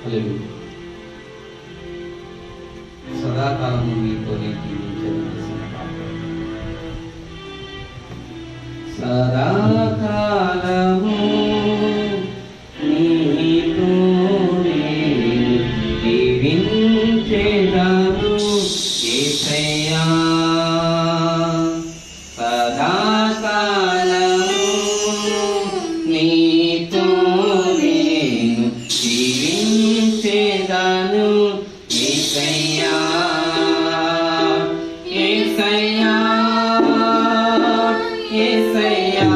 హల్లెలూయా. సదాకాలము మీతోనే జీవించవలసిన పాట. సదాకాలము నీతోనే జీవించెదను యేసయ్యా. సదాకాలము నీతోనే జీవించెదను యేసయ్యా. యేసయ్యా యేసయ్యా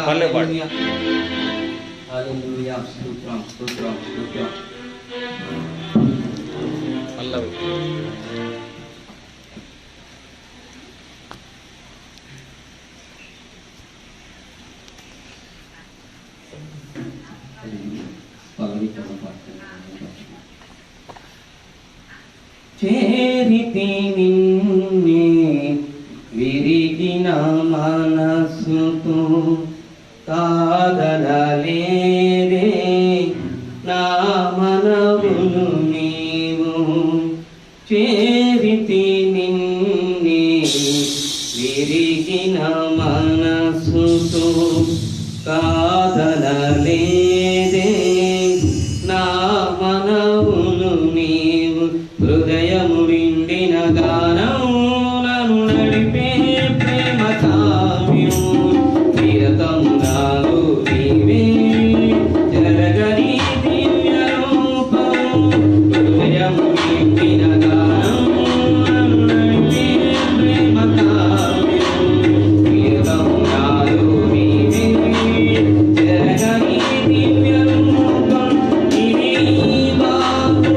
హల్లెలూయా హల్లెలూయా స్తోత్రం స్తోత్రం స్తోత్రం చేరితి నిన్నే విరిగిన మనసుతో కాదనలేదే నా మనవును నీవు చేరితి నిన్నే విరిగిన మనసుతో కాదనలేదే నా మనవును నీవు హృదయము నిండిన గానము నన్ను నడిపే ప్రేమ కావ్యం నిరతము నాలో నీవే జరగని దివ్య రూపము హృదయము నిండిన గానము నన్ను నడిపే ప్రేమ కావ్యం నిరతము నాలో నీవే జరగని దివ్య రూపం ఇది మాకు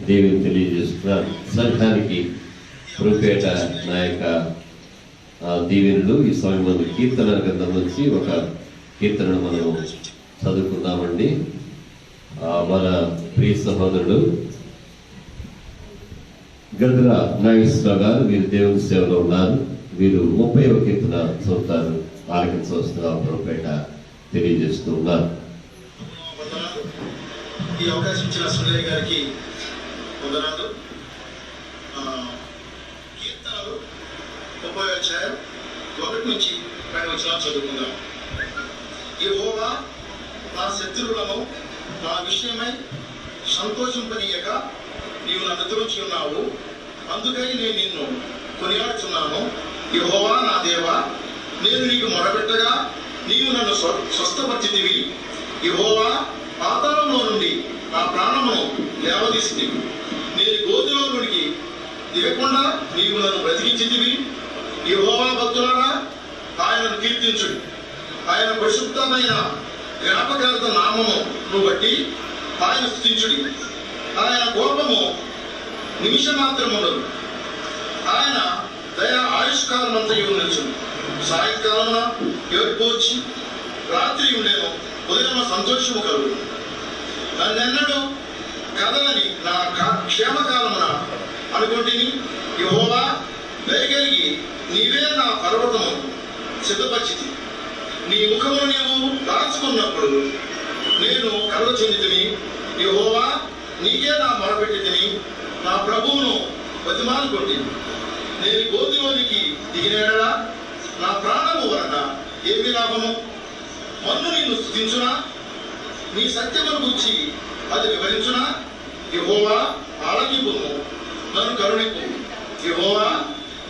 దేవుని తెలియజేస్తున్నారు. సంఘానికి ప్రూపేట నాయక దీవెనులు ఈ స్వామి మంది కీర్తన గ్రంథం నుంచి ఒక కీర్తనను మనం చదువుకుందామండి. మన ప్రియ సహోదరుడు గద్ర నాగేశ్వరరావు గారు వీరు దేవుని సేవలో ఉన్నారు. వీరు 30వ కీర్తన చదువుతారు. ఆలకించవలసిన ప్రూపేట తెలియజేస్తూ ఉన్నారు. ఈ అవకాశం ఇచ్చిన సుందరయ్య గారికి వందనాలు. కీర్తనలు 30వ అధ్యాయం వచనాలు చదువుకుందాం. యెహోవా నా శత్రువులను నా విషయమై సంతోషింపనీయక నీవు నన్ను ఎదురించి ఉన్నావు. అందుకై నేను నిన్ను కొనియాడుచున్నాను. యెహోవా నా దేవా, నేను నీకు మొరపెట్టగా నీవు నన్ను స్వస్థపరిచితివి. యెహోవా, పాతాళంలో నుండి నా ప్రాణమును లేవదీసితివి. నేను గోతిలోనికి దిగకుండా నీవు నన్ను బ్రతికించితివి. యెహోవా భక్తులారా, ఆయనను కీర్తించుడి. ఆయన పరిశుద్ధమైన జ్ఞాపకార్థ నామమును బట్టి ఆయన స్తుతించుడి. ఆయన కోపము నిమిషమాత్రముండదు. ఆయన దయ ఆయుష్కాలమంతయు నిలుచును. సాయంకాలమున ఏడుపు వచ్చి రాత్రి ఉండేను, ఉదయం సంతోషము కలుగు. నన్నెన్నడూ కదలని నా క్షేమకాలమున అనుకుంటుని. యెహోవా, దయగలిగి నీవే నా పర్వతము సిద్ధపరిచితి. నీ ముఖమును నీవు దాచుకున్నప్పుడు నేను కలత చెందితిని. యెహోవా, నీకే నా మొరపెట్టితిని. నా ప్రభువును బతిమాలుకొంటి. నేను గోతిలోనికి దిగినేడా నా ప్రాణము వలన ఏమి లాభము? మన్ను నిన్ను స్తుతించునా? నీ సత్యమును గురించి అది వివరించునా? యెహోవా, ఆలకింపుము, నన్ను కరుణింపు. యెహోవా,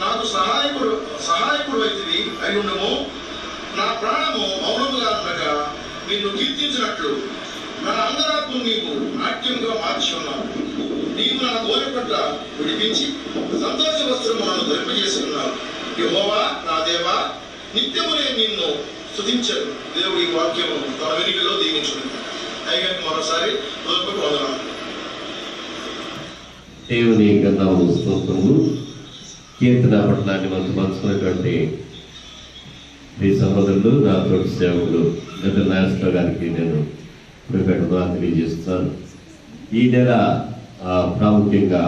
నాకు సహాయకుడు అయితివి అయ్యుండుము. నా ప్రాణము మౌనముగా ఉండగా నిన్ను కీర్తించినట్లు నా అంగరాత్మ నీవు నాట్యంగా మార్చి ఉన్నావు. నీవు నా గోరె పట్ల విడిపించి సంతోష వస్త్రము నన్ను ధరింపజేసి ఉన్నావు. యెహోవా నా దేవా, నిత్యము నేను నిన్ను స్తుతించను. దేవుడి వాక్యము తన వెనుకలో దీవించును. అయ్యాక మరోసారి మొదలుపెట్టి వందనాలు. దేవుని గంధము స్తోత్రము. కీర్తన పట్టణాన్ని మనకు పంచుకున్నటువంటి ఈ సహోదరులు, నా తోటి సేవకులు గత నాయకుల గారికి నేను కృతజ్ఞతలు తెలియజేస్తున్నాను. ఈ నెల ప్రాముఖ్యంగా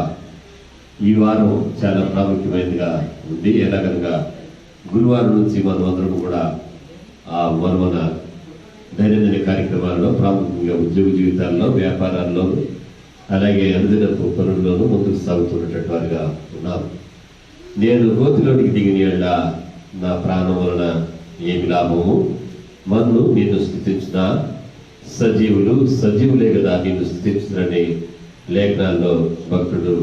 ఈ వారం చాలా ప్రాముఖ్యమైనదిగా ఉంది. ఎలాగనగా గురువారం నుంచి మనమందరం కూడా మన దైనందిన కార్యక్రమాల్లో, ప్రాముఖ్యంగా ఉద్యోగ జీవితాల్లో, వ్యాపారాల్లో, అలాగే అనుదినపు పనుల్లోనూ ముందుకు సాగుతున్నటువంటి వారిగా ఉన్నాను. నేను గోతిలోనికి దిగిన నా ప్రాణం వలన ఏమి లాభము? మన్ను నిన్ను స్థుతించిన సజీవులే కదా నిన్ను స్థుతించునని లేఖనాల్లో భక్తుడు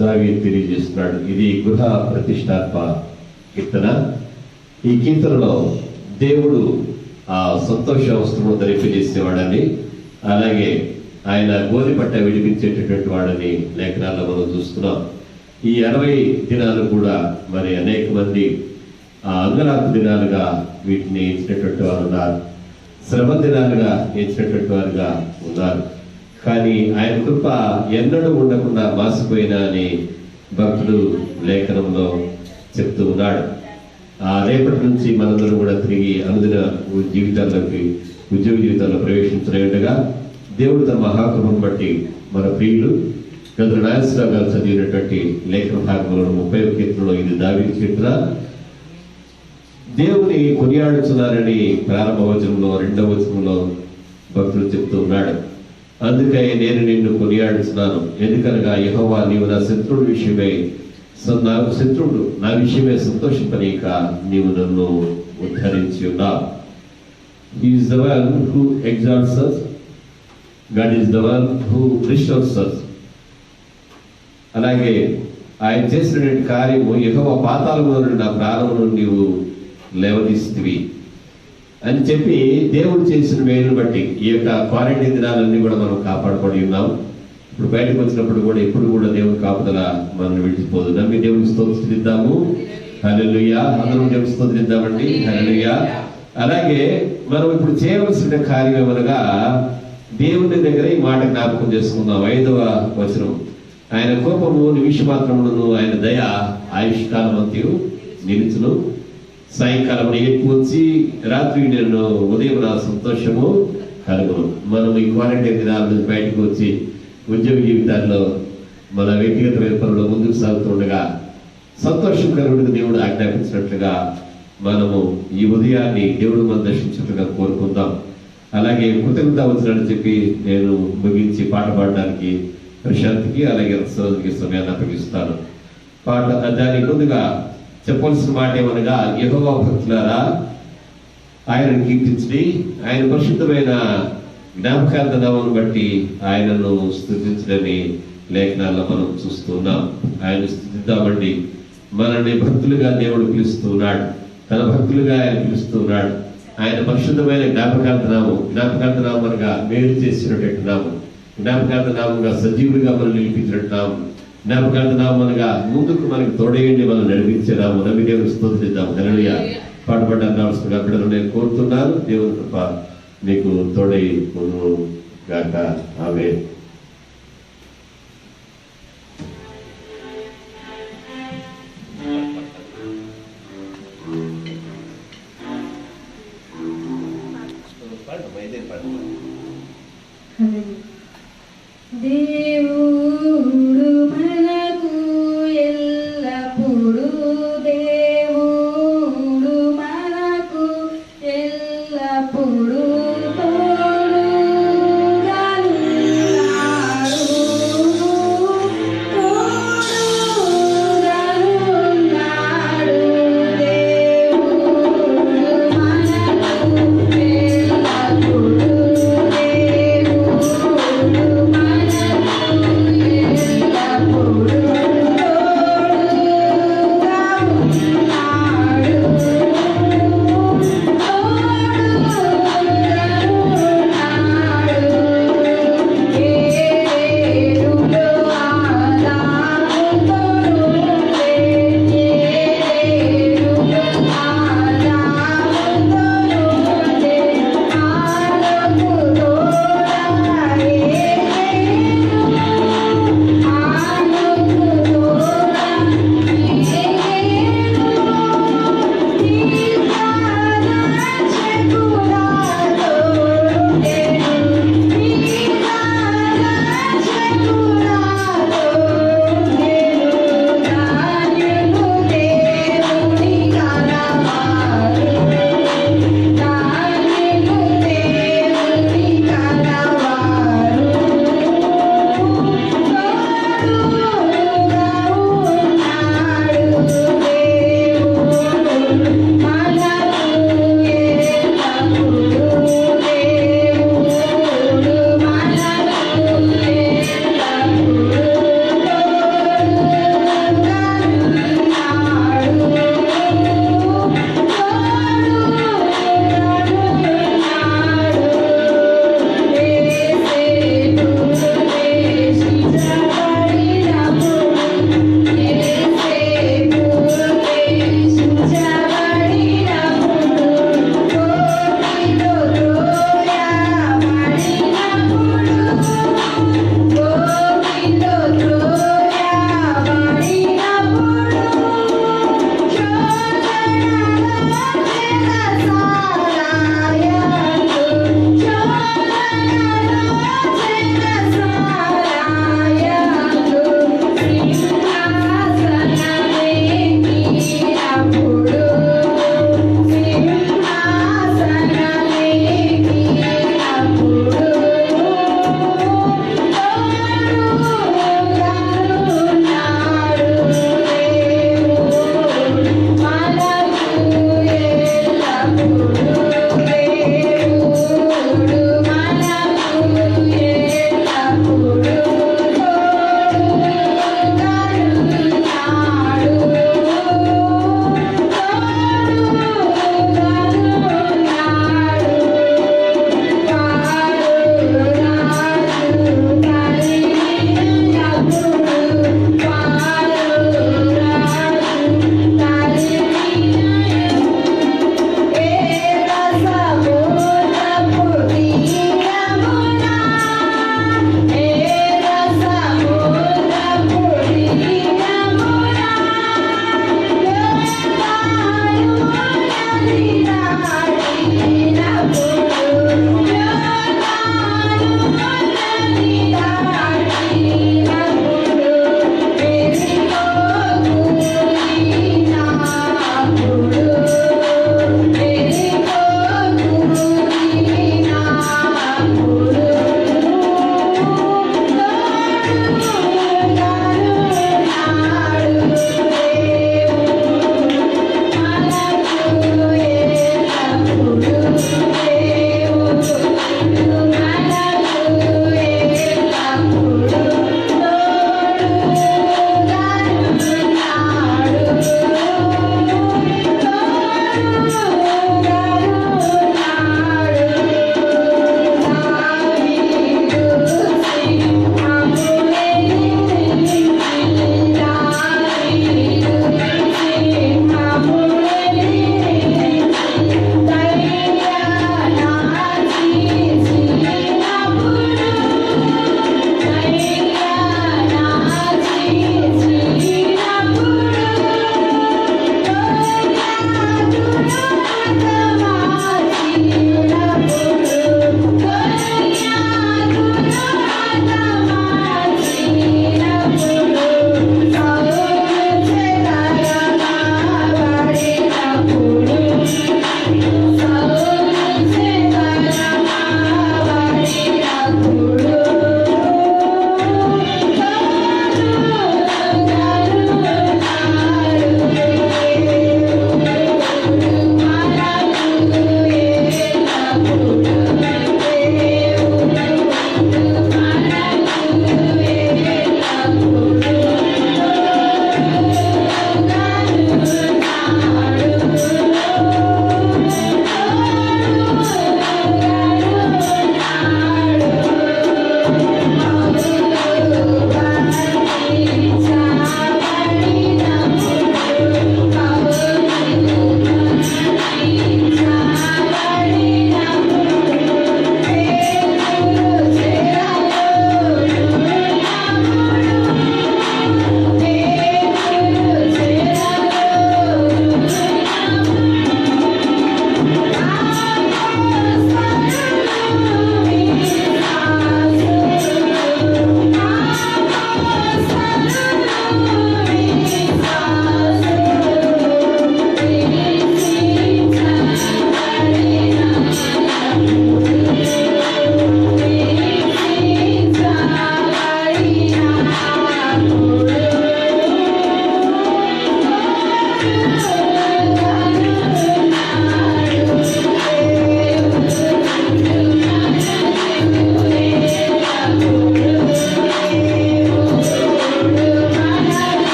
దావీదు తెలియజేస్తున్నాడు. ఇది గృహ ప్రతిష్టాత్మ కీర్తన. ఈ కీర్తనలో దేవుడు ఆ సంతోష వస్త్రము ధరింపజేసేవాడని, అలాగే ఆయన గోధి పట్ట విడిపించేటటువంటి వాడని లేఖనాల్లో మనం చూస్తున్నాం. ఈ 60 దినాలు కూడా మరి అనేక మంది అంగరాకు దినాలుగా వీటిని ఇచ్చినటువంటి వారు ఉన్నారు, శ్రమ దినాలుగా ఇచ్చినటువంటి వారుగా ఉన్నారు. కానీ ఆయన కృప ఎన్నడూ ఉండకుండా మాసిపోయినా అని భక్తుడు లేఖనంలో చెప్తూ ఉన్నాడు. రేపటి నుంచి మనందరం కూడా తిరిగి అనుదిన జీవితాల్లోకి, ఉద్యోగ జీవితాల్లో ప్రవేశించలేగా దేవుడు తన మహాకృపను బట్టి మన ప్రియులు గత నాయకరావు గారు చదివినటువంటి లేఖన భాగంలో 30వ కీర్తనలో ఇది దావీదు కీర్తన. దేవుని కొనియాడుచున్నారని ప్రారంభ వచనంలో 2వ వచనంలో భక్తుడు చెప్తూ ఉన్నాడు. అందుకే నేను నిన్ను కొనియాడుచున్నాను, ఎందుకనగా యెహోవా నీవు నా శత్రువుడి విషయమై శత్రువుడు నా విషయమే సంతోషింపనీక నీవు నన్ను ఉద్ధరించి ఉన్నావు. He is the one who exalts us. God is the one who restores us. అలాగే ఆయన చేసినటువంటి కార్యము, యెహోవా పాతాళములో నుండి నా ప్రాణమును నీవు లేవదీస్తివి అని చెప్పి దేవుడు చేసిన మేలును బట్టి ఈ యొక్క క్వారంటైన్ దినాలన్నీ కూడా మనం కాపాడుకొని ఉన్నాం. ఇప్పుడు బయటకు వచ్చినప్పుడు కూడా ఎప్పుడు కూడా దేవుని కాపుదల మనం విడిచిపోదు. నమ్మి దేవునికి స్తోత్రిద్దాము. హల్లెలూయా. అందరం దేవునికి స్తోత్రిద్దామండి. హల్లెలూయా. అలాగే మనం ఇప్పుడు చేయవలసిన కార్యం ఏమనగా దేవుని దగ్గర ఈ మాట జ్ఞాపకం చేసుకుందాం. 5వ వచనం, ఆయన కోపము నిమిషమాత్రమును, ఆయన దయ ఆయుష్కాలమంతయు నిలుచును. సాయంకాలం ఎక్కువ వచ్చి రాత్రి నేను ఉదయం నా సంతోషము కలుగును. మనం ఈ క్వారంటైన్ దినాల నుంచి బయటకు వచ్చి ఉద్యోగ జీవితాల్లో మన వ్యక్తిగతమైన పనులు ముందుకు సాగుతుండగా సంతోషం కలుగుడు దేవుడు ఆజ్ఞాపించినట్లుగా మనము ఈ ఉదయాన్ని దేవుడు మనం దర్శించినట్లుగా కోరుకుందాం. అలాగే కృతజ్ఞత వచ్చినని చెప్పి నేను ముగించి పాట పాడడానికి ప్రశాంత్కి అలాగే సరోజకి సమయాన్ని అప్పగిస్తాను. దానికి ముందుగా చెప్పవలసిన మాట ఏమనగా, యెహోవా భక్తులారా ఆయనను కీర్తించండి. ఆయన పరిశుద్ధమైన జ్ఞాపకార్థ నామమును బట్టి ఆయనను స్తుతించడని లేఖనాల్లో మనం చూస్తున్నాం. ఆయన స్తుతిద్దామండి. మనల్ని భక్తులుగా దేవుడు పిలుస్తున్నాడు, తన భక్తులుగా ఆయన పిలుస్తున్నాడు. ఆయన పరిశుద్ధమైన జ్ఞాపకార్థ నామం అనగా మేలు చేసినటువంటి నామం, జ్ఞాపకార్థ నామంగా సజీవులుగా మనం నిలిపించినట్టు నామం, జ్ఞాపకార్థ నామం అనగా ముందుకు మనకు తోడేయండి, మనం నడిపించే నామం. నమ్మి దేవుడు స్తుతిద్దాం. హల్లెలూయా. పాటుపడ్డానికి రావాల్సిన బిడ్డలు నేను కోరుతున్నాను. దేవుని కృప మీకు తోడై గాక. ఆమేన్. దేవుడు మనకు ఎల్లప్పుడూ, దేవుడు మనకు ఎల్లప్పుడూ తోడుగా ఉన్నాడు.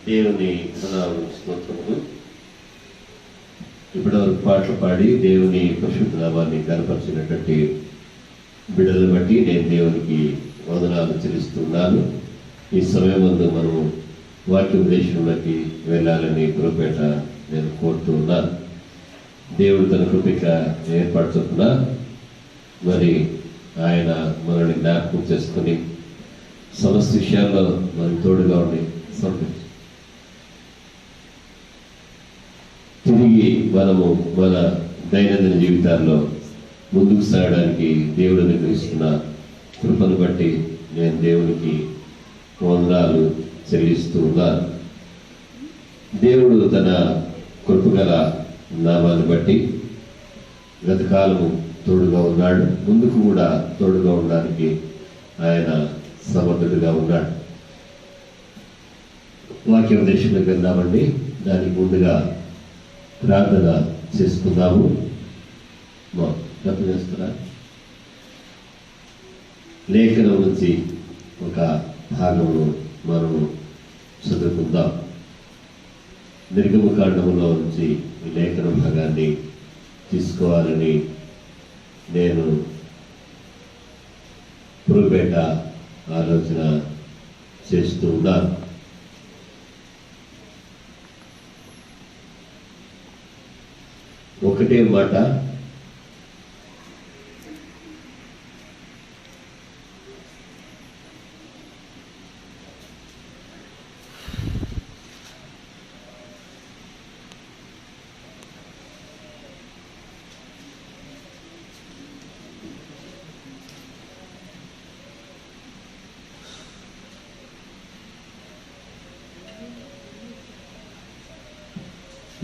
దేవుని స్తోత్రములు. ఇప్పటివరకు పాటలు పాడి దేవుని పరిశుద్ధ నామాన్ని కనపరిచినటువంటి బిడ్డలను బట్టి నేను దేవునికి వందనాలు చెల్లిస్తున్నాను. ఈ సమయం ముందు మనము వాక్యోపదేశంలోకి వెళ్ళాలని కృపేట నేను కోరుతూ ఉన్నాను. దేవుడు తన కృపిక ఏర్పాటు చొప్పున మరి ఆయన మనల్ని జ్ఞాపకం చేసుకుని సమస్త విషయాల్లో మనకు తోడుగా ఉండి తిరిగి మనము మన దైనందిన జీవితాల్లో ముందుకు సాగడానికి దేవుడు నిర్వహిస్తున్న కృపను బట్టి నేను దేవునికి వందనాలు చెల్లిస్తూ ఉన్నాను. దేవుడు తన కృపగల నామాన్ని బట్టి గతకాలము తోడుగా ఉన్నాడు, ముందుకు కూడా తోడుగా ఉండడానికి ఆయన సమర్థుడిగా ఉన్నాడు. వాక్యోపదేశంలోకి వెళ్దామండి. దానికి ముందుగా ప్రార్థన చేసుకుందాము. చేస్తున్నా లేఖనం నుంచి ఒక భాగమును మనము చదువుకుందాం. నిర్గమకాండములో నుంచి ఈ లేఖన భాగాన్ని తీసుకోవాలని నేను పురుపేట ఆలోచన చేస్తూ ఉన్నాను. ఒకటే మాట,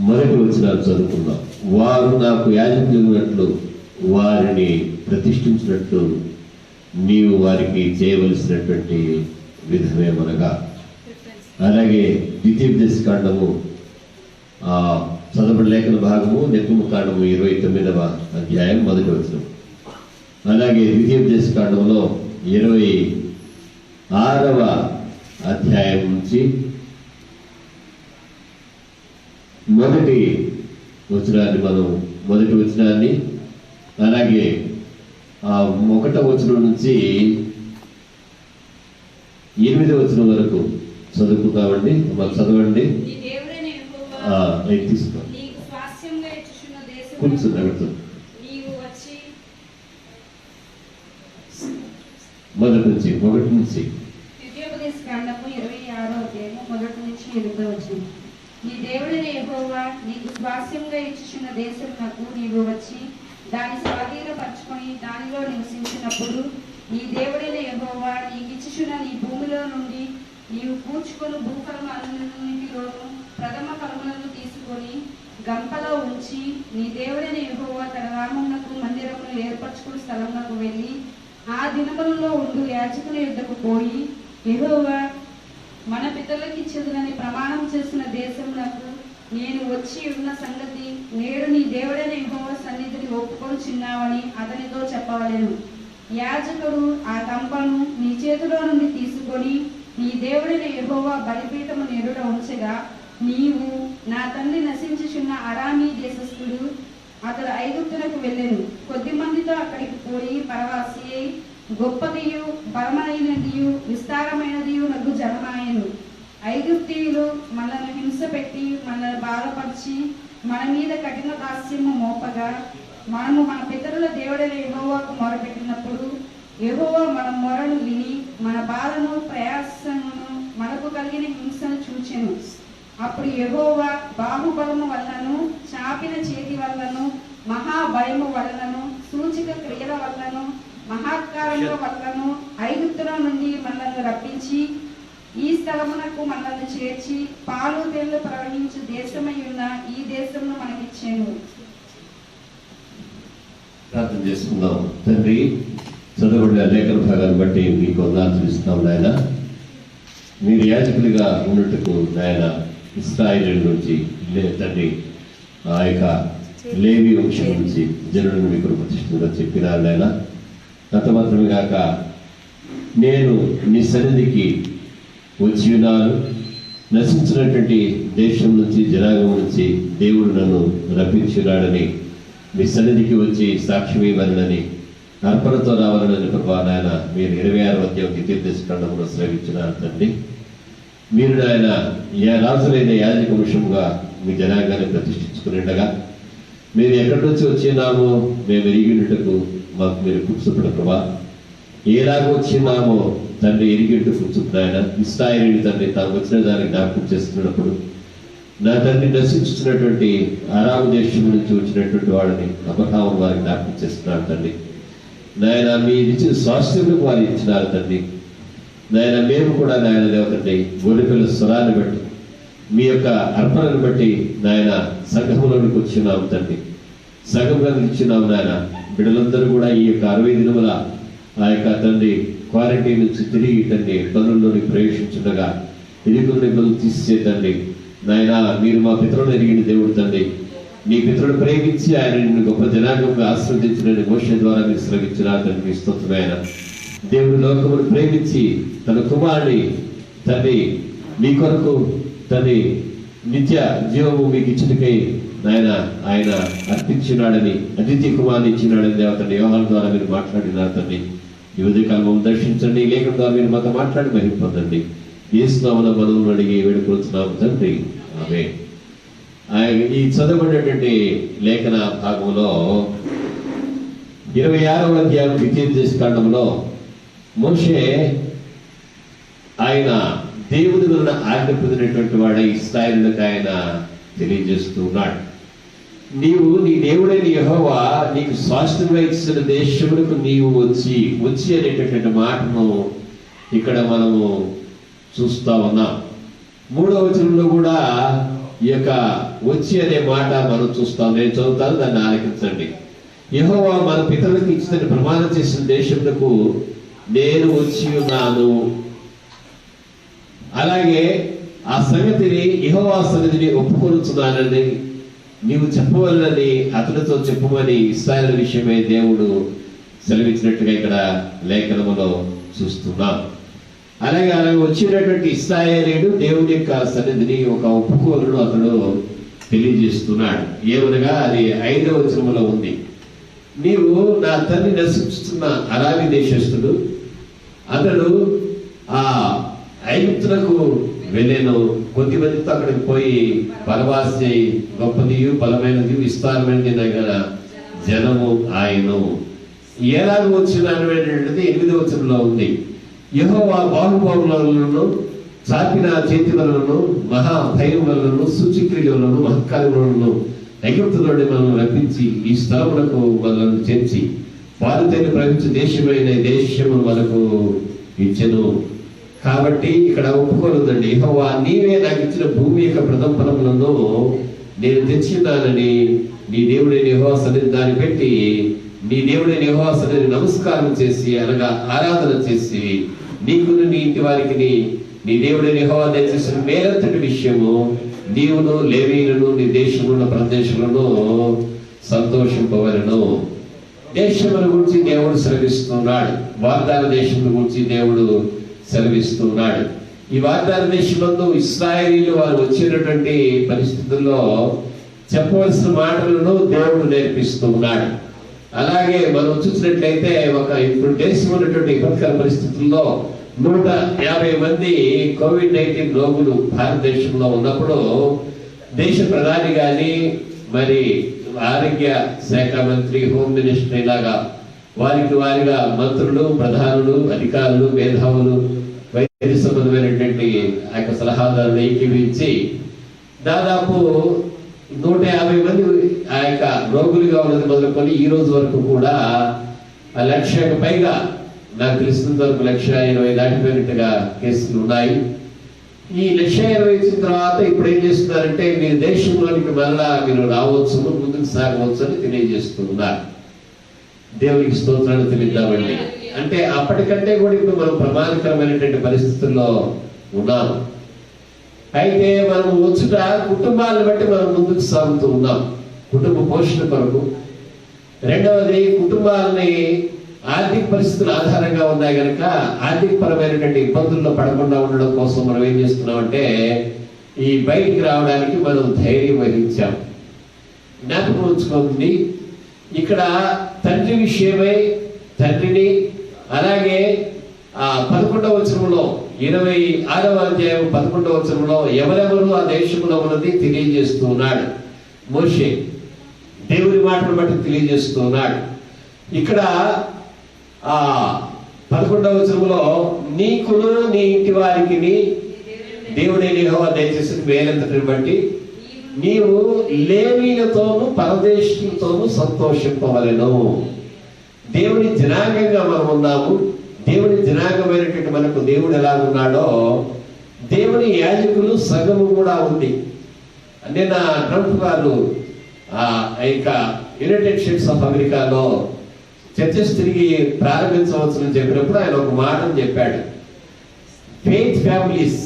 మొదటి వచనాలు చదువుకుందాం. వారు నాకు యాజకులున్నట్లు వారిని ప్రతిష్ఠించినట్లు నీవు వారికి చేయవలసినటువంటి విధమేమనగా. అలాగే ద్వితీయోపదేశ కాండము చదవబడిన లేఖన భాగము నిర్గమకాండము 29వ అధ్యాయం మొదటి వచనం. అలాగే ద్వితీయోపదేశ కాండంలో 26వ అధ్యాయం నుంచి మొదటి వచనాన్ని అలాగే 1వ వచనం నుంచి 8వ వచనం వరకు చదువుకుందామండి. మాకు చదవండి. తీసుకోండి, కూర్చుని అడుగుతుంది. మొదటి నుంచి 1 నుంచి ద్వితీయోపదేశ కాండము 26వ అధ్యాయము 1 నుంచి 8వ వచనం. నీ దేవుడైన యెహోవా నీకు స్వాస్యంగా ఇచ్చుచున్న దేశమునకు నీవు వచ్చి దాన్ని స్వాధీనపరచుకొని దానిలో నివసించినప్పుడు నీ దేవుడైన యెహోవా నీకు ఇచ్చుచున్న నీ భూమిలో నుండి నీవు కూర్చుకొని భూఫలములన్నిటిలోనూ ప్రథమ ఫలములను తీసుకొని గంపలో ఉంచి నీ దేవుడైన యెహోవా తన నామమునకు మందిరమును ఏర్పరచుకుని స్థలమునకు వెళ్ళి ఆ దినములలో ఉండు యాజకుని యొద్దకు పోయి యెహోవా మన పితరులకు ఇచ్చేదని ప్రమాణం చేసిన దేశమునకు నేను వచ్చి ఉన్న సంగతి నేడు నీ దేవుడైన యెహోవా సన్నిధిని ఒప్పుకొని చిన్నావని అతనితో చెప్పవలెను. యాజకుడు ఆ గంపను నీ చేతిలో నుండి తీసుకొని నీ దేవుడైన యెహోవా బలిపీఠము ఎదుట ఉంచగా నీవు నా తండ్రి నశించుచున్న అరామీ దేశస్థుడు అతడు ఐగుప్తునకు వెళ్ళెను. కొద్ది మందితో అక్కడికి పోయి పరవాసి అయి గొప్పదియు బలమైనదియు విస్తారమైనదియు నగు జనమాయను. ఐగుప్తీయులు మనల్ని హింస పెట్టి మనల్ని బాధపరిచి మన మీద కఠిన దాస్యము మోపగా మనము మన పితరుల దేవుడైన యెహోవాకు మొరపెట్టినప్పుడు యెహోవా మన మొరను విని మన బాధను ప్రయాసమును మనకు కలిగిన హింసను చూచెను. అప్పుడు యెహోవా బాహుబలము వలనను చాపిన చేతి వలనను మహాభయము వలనను సూచిక క్రియల వలనను మహాకారముల వలనను ఐగుప్తుల నుండి మనల్ని రప్పించి ఈ స్థలమునకు మనల్ని చేర్చి పాలు తేళ్లు ప్రవహించు దేశమై ఉన్న ఈ దేశమును మనకిచ్చాను. ప్రార్థన చేసుకుందాం. తండ్రి, చదవబడిన లేఖన భాగాన్ని బట్టి మీకు వందనాలు చెల్లిస్తున్నాం నాయన. మీరు యాజకులుగా ఉన్నట్టుకు నాయన ఇశ్రాయేలు నుంచి తండ్రి ఆ యొక్క లేవి వంశం నుంచి జనులను మీకు ప్రతిష్ఠగా చెప్పినారు నాయన. అంత మాత్రమే కాక నేను నీ సన్నిధికి వచ్చి ఉన్నాను, నశించినటువంటి దేశం నుంచి, జనాంగం నుంచి దేవుడు నన్ను రప్పించున్నాడని మీ సన్నిధికి వచ్చి సాక్ష్యం ఇవ్వాలని, అర్పణతో రావాలని ప్రభా నాయన మీరు 26వ అధ్యాయం ద్వితీయోపదేశకాండములో శ్రవించినారు తండ్రి. మీరు ఆయన రాజులైన యాజక వంశముగా మీ జనాంగాన్ని ప్రతిష్ఠించుకునిండగా మేము ఎక్కడి నుంచి వచ్చినామో మేము ఎరిగినట్టుకు మాకు మీరు కూర్చుంటాడు ప్రభా. ఏలాగో వచ్చినామో తండ్రి ఎరిగిట్టు కూర్చుంటున్నాయన. ఇశ్రాయేలు తండ్రి తాను వచ్చిన దాన్ని జ్ఞాపకం చేస్తున్నప్పుడు నా తండ్రి నశించుతున్నటువంటి అరాము దేశం నుంచి వచ్చినటువంటి వాడిని అబ్రహాము వారికి జ్ఞాపకం చేస్తున్నాడు తండ్రి. నాయన మీ ఇచ్చిన స్వాస్థ్యంలో వారు ఇచ్చినారు తండ్రి. నాయన మేము కూడా నాయన దేవతండి గొర్రెపిల్ల స్వరాన్ని బట్టి మీ యొక్క అర్పణను బట్టి నాయన సంఘంలోనికి వచ్చినాము తండ్రి. సంఘంలోకి ఇచ్చినాము నాయన. బిడ్డలందరూ కూడా ఈ యొక్క 60 దినముల ఆ యొక్క తండ్రి క్వారంటైన్ నుంచి తిరిగి తండ్రి పనుల్లోని ప్రవేశించుండగా ఇరుగుని పనులు తీసేతండి. నాయన మీరు మా పితరులను ఎరిగిన దేవుడు తండ్రి. మీ పితరుడు ప్రేమించి ఆయన గొప్ప జనాంగంగా ఆస్వాదించిన మోషే ద్వారా మీరు శ్రమించినారు తండ్రి. స్తోత్రమైన దేవుడు లోకమును ప్రేమించి తన కుమారుని తండ్రి మీ కొరకు తండ్రి నిత్య జీవము మీకు ఇచ్చినకై ఆయన అర్పించినాడని, అతిథి కుమారుని ఇచ్చినాడని దేవతండి యోహాను ద్వారా మీరు మాట్లాడినారు తండ్రి. ఈ ఉదయకాలం దర్శించండి, లేఖనం ద్వారా మీరు మాతో మాట్లాడి మహిమ పొందండి. యేసునామమున మనవులను అడిగి వేడుకొంచున్నాము తండ్రి, ఆమేన్. ఈ చదవబడినటువంటి లేఖన భాగంలో 26వ అధ్యాయం ద్వితీయోపదేశకాండంలో మోషే ఆయన దేవుని వలన ఆజ్ఞ పొందినటువంటి వాడై ఇశ్రాయేలులకు ఆయన తెలియజేస్తూ ఉన్నాడు. నీవు నీ దేవుడైన యెహోవా నీకు స్వాస్థ్యంగా ఇచ్చిన దేశములకు నీవు వచ్చి అనేటటువంటి మాటను ఇక్కడ మనము చూస్తా ఉన్నాం. 3వ వచనంలో కూడా ఈ యొక్క వచ్చి అనే మాట మనం చూస్తాం. నేను చదువుతాను, దాన్ని ఆలకించండి. యెహోవా మన పితరులకు ఇచ్చిన ప్రమాణం చేసిన దేశములకు నేను వచ్చి ఉన్నాను. అలాగే ఆ సంగతిని యెహోవా సన్నిధిని ఒప్పుకొనుచున్నానని నీవు చెప్పవలనని అతనితో చెప్పమని ఇశ్రాయేలు విషయమై దేవుడు సెలవిచ్చినట్టుగా ఇక్కడ లేఖనములో చూస్తున్నాం. అలాగే వచ్చినటువంటి ఇశ్రాయేలీయుడు దేవుని యొక్క సన్నిధిని ఒక ఒప్పుకోలను అతడు తెలియజేస్తున్నాడు. ఏమనగా అది 5వ వచనములో ఉంది. నీవు నా తండ్రి నశిస్తున్న అరాబీ దేశస్థుడు, అతడు ఆ ఐగుప్తులకు వెళ్ళాను. కొద్దిమందితో అక్కడికి పోయి పరవాసి గొప్పది బలమైనది విస్తారమైనది నగర జనము ఆయను. ఎలాగ వచ్చినాను అనేటువంటిది 8వ వచనంలో ఉంది. యెహోవా బాహుబలులను చాపిన చేతి వలనను మహా భయం వలనను సూచిక్రియలను మహత్కార్యములను ఐగుప్తులోని మనల్ని రప్పించి ఈ స్థలములకు మనల్ని చేర్చి పాలుతేలి ప్రవహించే దేశమైన దేశము మనకు ఇచ్చెను. కాబట్టి ఇక్కడ ఒప్పుకోలేదండి. యెహోవా నీవే నాకు ఇచ్చిన భూమి యొక్క ప్రథమ ఫలములను నేను తెచ్చిన్నానని నీ దేవుడైన యెహోవా సన్నిధి దాన్ని పెట్టి నీ దేవుడైన యెహోవా సన్నిధిని నమస్కారం చేసి అనగా ఆరాధన చేసి నీకును నీ ఇంటి వారికి నీ దేవుడైన యెహోవా దయచేసిన మేలంతటి విషయము నీవును లేవీయులను నీ దేశమున్న ప్రదేశములను సంతోషింపవలను. దేశముల గురించి దేవుడు సెలవిస్తున్నాడు. వాగ్దాన దేశముల గురించి దేవుడు సెలవిస్తున్నాడు. ఈ వాగ్దాన దేశంలో ఇశ్రాయేలీయులు వారు వచ్చినటువంటి పరిస్థితుల్లో చెప్పవలసిన మాటలను దేవుడు నేర్పిస్తూ ఉన్నాడు. అలాగే మనం చూసినట్లయితే ఇప్పుడు దేశం ఉన్నటువంటి విపత్కర పరిస్థితుల్లో 150 మంది COVID-19 రోగులు భారతదేశంలో ఉన్నప్పుడు దేశ ప్రధాని గాని మరి ఆరోగ్య శాఖ మంత్రి, హోమ్ మినిస్టర్ ఇలాగా వారిగా మంత్రులు, ప్రధానులు, అధికారులు, మేధావులు, వైద్య సంబంధమైనటువంటి ఆ యొక్క సలహాదారులు ఏకీవించి దాదాపు 150 మంది ఆ యొక్క రోగులుగా ఉన్నది మొదలుకొని ఈ రోజు వరకు కూడా 1,00,000కు పైగా, నాకు తెలిసినంత వరకు 1,20,000 దాటిపోయినట్టుగా కేసులు ఉన్నాయి. ఈ 1,20,000 ఇచ్చిన తర్వాత ఇప్పుడు ఏం చేస్తున్నారంటే మీరు దేశంలోనికి మళ్ళా మీరు రావచ్చు, ముందుకు సాగవచ్చు అని తెలియజేస్తున్నారు. దేవునికి స్తోత్రాలు తెలియదామండి. అంటే అప్పటికంటే కూడా ఇప్పుడు మనం ప్రమాదకరమైనటువంటి పరిస్థితుల్లో ఉన్నాం. అయితే మనం వచ్చుట కుటుంబాలను బట్టి మనం ముందుకు సాగుతూ ఉన్నాం, కుటుంబ పోషణ కొరకు. రెండవది కుటుంబాలని ఆర్థిక పరిస్థితులు ఆధారంగా ఉన్నాయి కనుక ఆర్థిక పరమైనటువంటి ఇబ్బందుల్లో పడకుండా ఉండడం కోసం మనం ఏం చేస్తున్నామంటే ఈ బయటికి రావడానికి మనం ధైర్యం వహించాం. జ్ఞాపకం ఉంచుకోండి, ఇక్కడ తండ్రి విషయమై తండ్రిని, అలాగే 11వ వచనంలో 26వ అధ్యాయం 11వ వచనంలో ఎవరెవరు ఆ దేశంలో ఉన్నది తెలియజేస్తూ ఉన్నాడు. మోషే దేవుని మాటను బట్టి తెలియజేస్తూ ఉన్నాడు. ఇక్కడ 11వ వచనంలో నీకును నీ ఇంటి వారికి దేవుడైన యెహోవా దయచేసిన మేలంతటిని బట్టి నీవు లేవీలతోనూ పరదేశులతోనూ సంతోషింపవలెను. దేవుని జనాంగంగా మనం ఉన్నాము. దేవుని జనాంగమైనటువంటి మనకు దేవుడు ఎలా ఉన్నాడో దేవుని యాజకులు సగము కూడా ఉంది. నిన్న ట్రంప్ గారు ఇక యునైటెడ్ స్టేట్స్ ఆఫ్ అమెరికాలో చర్చెస్ తిరిగి ప్రారంభించవచ్చునని చెప్పినప్పుడు ఆయన ఒక మాటను చెప్పాడు. ఫెయిత్ ఫ్యామిలీస్,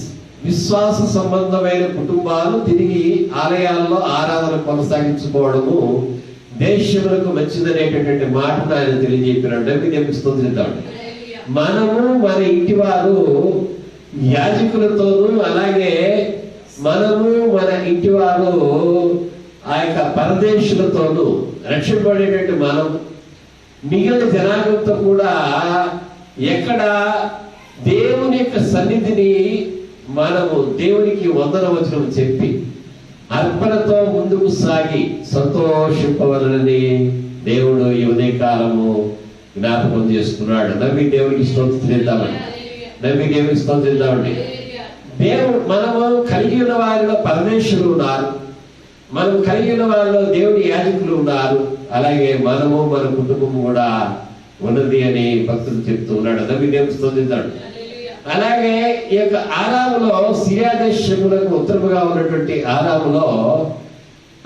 విశ్వాస సంబంధమైన కుటుంబాలు తిరిగి ఆలయాల్లో ఆరాధన కొనసాగించుకోవడము దేశములకు మంచిదనేటటువంటి మాటను ఆయన తెలియజెప్పినాడు. స్తోత్రిద్దాం. మనము మన ఇంటి వారు యాజకులతోనూ, అలాగే మనము మన ఇంటి వారు ఆ యొక్క పరదేశులతోనూ రక్షింపబడేటట్టు మనం మిగిలిన జనాంగంతో కూడా ఎక్కడ దేవుని యొక్క సన్నిధిని మనము దేవునికి వందనవచనం చెప్పి అర్పణతో ముందుకు సాగి సంతోషింపవలనని దేవుడు ఈ ఉదయకాలము జ్ఞాపకం చేస్తున్నాడు. నమ్మి దేవునికి స్తోత్రిద్దామండి. దేవుడు మనము కలిగి ఉన్న వారిలో పరమేశ్వరులు ఉన్నారు, మనం కలిగి ఉన్న వారిలో దేవుని యాజకులు ఉన్నారు, అలాగే మనము మన కుటుంబం కూడా ఉన్నది అని భక్తులు చెప్తూ ఉన్నాడు. నమ్మి దేవునికి స్తోత్రిద్దాడు. అలాగే ఈ యొక్క ఆరాములో సిరియా దేశములకు ఉత్తరముగా ఉన్నటువంటి ఆరాములో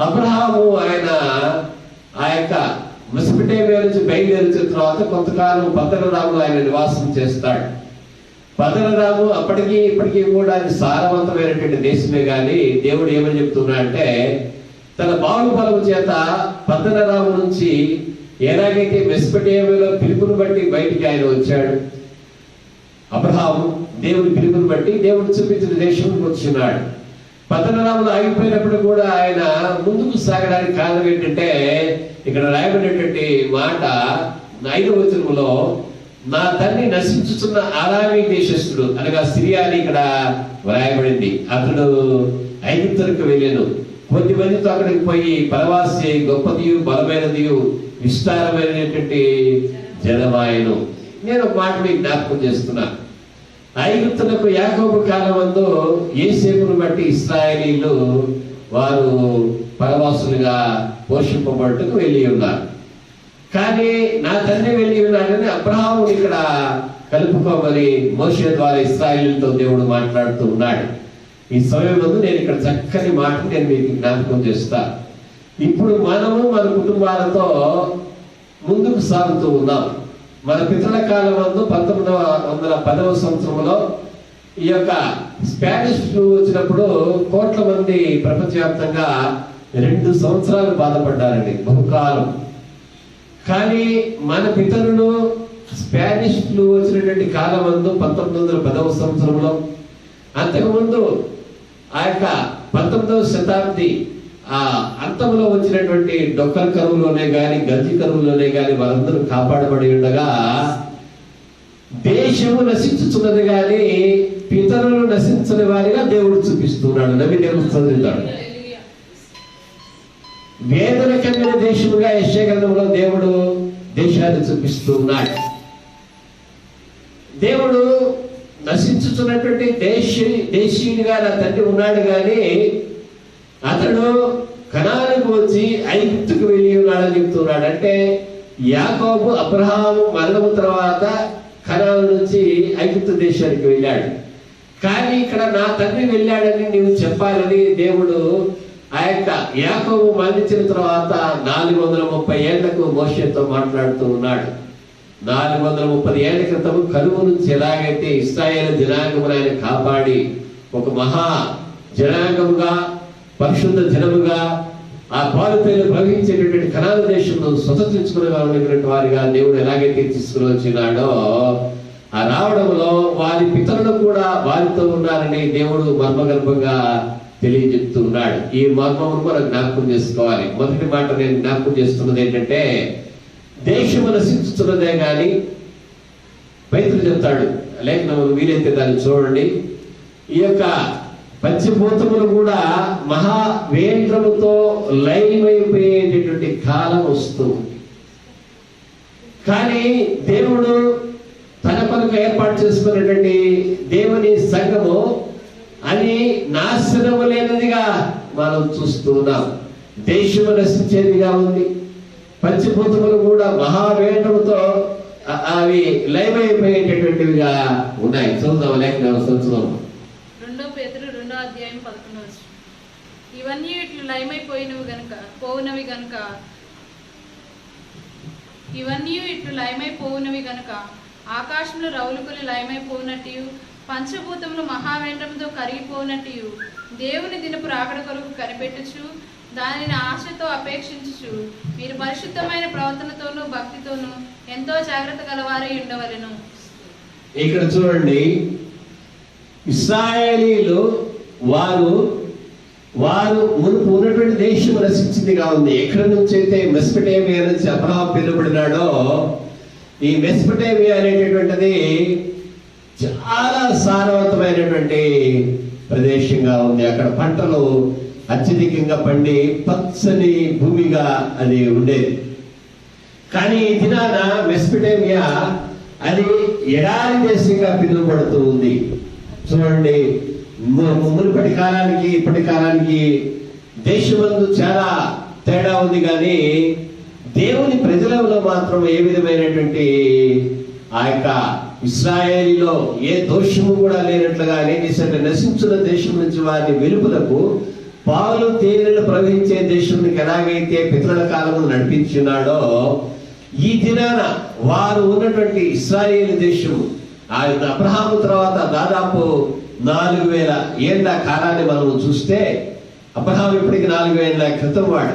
అబ్రహాము ఆయన ఆ యొక్క మెసొపొటేమియా నుంచి బయలుదేరిన తర్వాత కొంతకాలం పద్దనరాములో ఆయన నివాసం చేస్తాడు. పద్దనరాము అప్పటికి ఇప్పటికీ కూడా అది సారవంతమైనటువంటి దేశమే కానీ దేవుడు ఏమని చెప్తున్నాడంటే తన బాహుబలము చేత పద్దనరాము నుంచి ఎలాగైతే మెసొపొటేమియాలో పిలుపును బట్టి బయటికి ఆయన వచ్చాడు, అబ్రహాము దేవుని పిలుపుని బట్టి దేవుడు చూపించిన దేశంలోకి వచ్చినాడు. పద్దనరాములో ఆగిపోయినప్పుడు కూడా ఆయన ముందుకు సాగడానికి కారణం ఏంటంటే ఇక్కడ రాయబడినటువంటి మాట 5వ వచనంలో నా తండ్రి నశించుతున్న ఆరామీ దేశస్థుడు అనగా సిరియాని ఇక్కడ వ్రాయబడింది. అతడు ఐగుప్తులకు వెళ్ళాను, కొద్ది మందితో అక్కడికి పోయి పరవాసి గొప్పదియు బలమైనదియు విస్తారమైనటువంటి జనమాయను. నేను ఒక మాట మీకు జ్ఞాపకం చేస్తున్నా. ఐగుప్తులకు యాకోబు కాలమందు యోసేపును బట్టి ఇశ్రాయేలీలు వారు పరవాసులుగా పోషింపబడుటకు వెళ్ళి ఉన్నారు. కానీ నా తండ్రి వెళ్ళి ఉన్నాడని అబ్రహాము ఇక్కడ కలుపుకోమని మోషే ద్వారా ఇశ్రాయేలీలతో దేవుడు మాట్లాడుతూ ఉన్నాడు. ఈ సమయంలో నేను ఇక్కడ చక్కని మాటను నేను మీకు జ్ఞాపకం చేస్తా. ఇప్పుడు మనము మన కుటుంబాలతో ముందుకు సాగుతూ ఉన్నాం. మన పితృల కాలం ముందు 1910వ సంవత్సరంలో ఈ యొక్క స్పానిష్ ఫ్లూ వచ్చినప్పుడు కోట్ల మంది ప్రపంచవ్యాప్తంగా 2 సంవత్సరాలు బాధపడ్డారండి, బహుకాలం. కానీ మన పితరులు స్పానిష్ ఫ్లూ వచ్చినటువంటి కాలం ముందు 1910వ సంవత్సరంలో, అంతకుముందు ఆ యొక్క 19వ శతాబ్ది అంతంలో వచ్చినటువంటి డొక్కల కరువులోనే గాని గంజి కరువులోనే గాని వారందరూ కాపాడబడి ఉండగా దేశము నశించుతున్నది గాని పితరులు నశించని వారిగా దేవుడు చూపిస్తున్నాడు. నవి దేవుడు చదువుతాడు. వేదన కమ్మిన దేశముగా యెషయా గ్రంథంలో దేవుడు దేశాన్ని చూపిస్తున్నాడు. దేవుడు నశించుతున్నటువంటి దేశీయుడిగా నా తండ్రి ఉన్నాడు కానీ అతడు కనానుకు వచ్చి ఐగుప్తుకు వెళ్ళి ఉన్నాడని చెప్తున్నాడు. అంటే యాకోబు అబ్రహాము మరణము తర్వాత కనాను నుంచి ఐగుప్తు దేశానికి వెళ్ళాడు. కానీ ఇక్కడ నా తండ్రి వెళ్ళాడని నీవు చెప్పాలని దేవుడు ఆ యొక్క యాకోబు మరణించిన తర్వాత 430 ఏళ్లకు మోషేతో మాట్లాడుతూ ఉన్నాడు. 430 ఏళ్ల క్రితం కరువు నుంచి ఎలాగైతే ఇశ్రాయేలు జనాంగమును ఆయన కాపాడి ఒక మహా జనాంగముగా పరిశుద్ధ జనముగా ఆ పాలు తేనెలు ప్రవహించేటటువంటి కనాను దేశంలో స్వతంత్రించుకునేటువంటి వారిగా దేవుడు ఎలాగైతే తీసుకుని వచ్చినాడో, ఆ రావడంలో వారి పితరులు కూడా వారితో ఉన్నారని దేవుడు మర్మగర్భంగా తెలియజెప్తున్నాడు. ఈ మర్మమును మనం జ్ఞాపకం చేసుకోవాలి. మొదటి మాట నేను జ్ఞాపకం చేస్తున్నది ఏంటంటే, దేశము నశించుతున్నదే కానీ రైతులు చెప్తాడు, లేఖనములు వీలైతే దాన్ని చూడండి, ఈ యొక్క పంచభూతములు కూడా మహావేంద్రముతో లయమైపోయేటటువంటి కాలం వస్తుంది. కానీ దేవుడు తన కొరకు ఏర్పాటు చేసుకున్నటువంటి దేవుని సంఘము అని నాశనము లేనిదిగా మనం చూస్తున్నాం. దేశము నశించేదిగా ఉంది. పంచభూతములు కూడా మహావేంద్రముతో అవి లయమైపోయేటటువంటివిగా ఉన్నాయి. చూద్దాం, లేఖనం చూద్దాం. 2 పేతురు 2వ అధ్యాయం 11వ వచనం. ఇవన్నీ ఇట్లు లయమైపోయినవి గనుక ఆకాశంలో రౌలుకొని లయమైపోనట్టు, పంచభూతములు మహావేంద్రముతో కరిగిపోనట్టు, దేవుని దినపు రాకడ కొరకు కనిపెట్టుచు దానిని ఆశతో అపేక్షించుచు మీరు పరిశుద్ధమైన ప్రవర్తనతోనూ భక్తితోనూ ఎంతో జాగ్రత్త గలవారై ఉండవలెను. ఇక్కడ చూడండి, ఇశ్రాయేలీలు వారు మునుపు ఉన్నటువంటి దేశం నశించిందిగా ఉంది. ఎక్కడి నుంచి అయితే మెస్పటేమియా నుంచి అబ్రహాం పిలువబడినాడో, ఈ మెస్పటేమియా అనేటటువంటిది చాలా సారవంతమైనటువంటి ప్రదేశంగా ఉంది. అక్కడ పంటలు అత్యధికంగా పండి పచ్చని భూమిగా అది ఉండేది. కానీ ఈ దినాన మెస్పటేమియా అది ఎడారి దేశంగా పిలువబడుతూ ఉంది. చూడండి, మునుపటి కాలానికి ఇప్పటి కాలానికి దేశమందు చాలా తేడా ఉంది. కానీ దేవుని ప్రజలలో మాత్రం ఏ విధమైనటువంటి ఆ యొక్క ఇశ్రాయేలీలో ఏ దోషము కూడా లేనట్లుగానే నశించిన దేశం నుంచి వారిని వెలుపులకు పాలు తేనెలు ప్రవహించే దేశానికి ఎలాగైతే పితరుల కాలంలో నడిపించున్నాడో, ఈ దినాన వారు ఉన్నటువంటి ఇశ్రాయేలు దేశం ఆయన అబ్రహాము తర్వాత దాదాపు 4000 ఏళ్ల కాలాన్ని మనం చూస్తే, అబ్రహాం ఇప్పటికి 4000 ఏళ్ల క్రితం వాడు.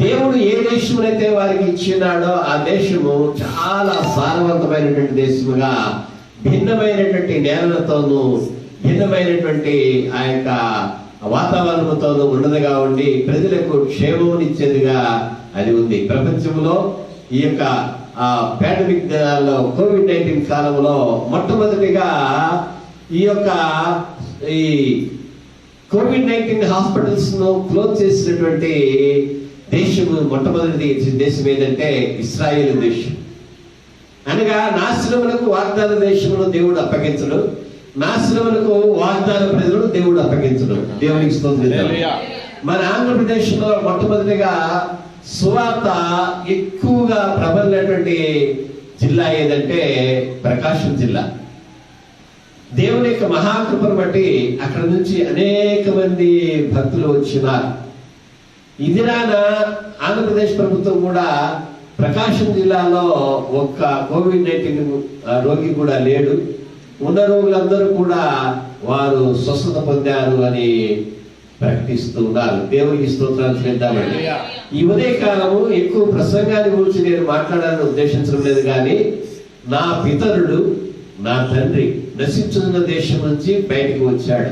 దేవుడు ఏ దేశమునైతే వారికి ఇచ్చినాడో ఆ దేశము చాలా సారవంతమైనటువంటి దేశముగా, భిన్నమైనటువంటి నేలలతోనూ భిన్నమైనటువంటి ఆ యొక్క వాతావరణంతోనూ ఉన్నదిగా ఉండి ప్రజలకు క్షేమమునిచ్చేదిగా అది ఉంది. ప్రపంచంలో ఈ యొక్క పాండమిక్ దినాల్లో కోవిడ్-19 కాలంలో మొట్టమొదటిగా ఈ కోవిడ్-19 హాస్పిటల్స్ ను క్లోజ్ చేసినటువంటి దేశము మొట్టమొదటి దేశం ఏదంటే ఇశ్రాయేలు దేశం. అనగా నాశనములకు వాగ్దాన దేశమును దేవుడు అప్పగించడు, నాశనములకు వాగ్దాన ప్రజలు దేవుడు అప్పగించడు. దేవునికి స్తోత్రం. మన ఆంధ్రప్రదేశ్ లో మొట్టమొదటిగా సువార్త ఎక్కువగా ప్రబలినటువంటి జిల్లా ఏదంటే ప్రకాశం జిల్లా. దేవుని యొక్క మహాకృపను బట్టి అక్కడ నుంచి అనేక మంది భక్తులు వచ్చినారు. ఈ దినాన ఆంధ్రప్రదేశ్ ప్రభుత్వం కూడా ప్రకాశం జిల్లాలో ఒక్క కోవిడ్-19 రోగి కూడా లేడు, ఉన్న రోగులందరూ కూడా వారు స్వస్థత పొందారు అని ప్రకటిస్తూ ఉన్నారు. దేవునికి స్తోత్రాలు చేద్దామండి. ఈ ఉదయ కాలము ఎక్కువ ప్రసంగాన్ని గురించి నేను మాట్లాడాలని ఉద్దేశించడం లేదు, కానీ నా పితరుడు నా తండ్రి నశించున్న దేశం నుంచి బయటకు వచ్చాడు.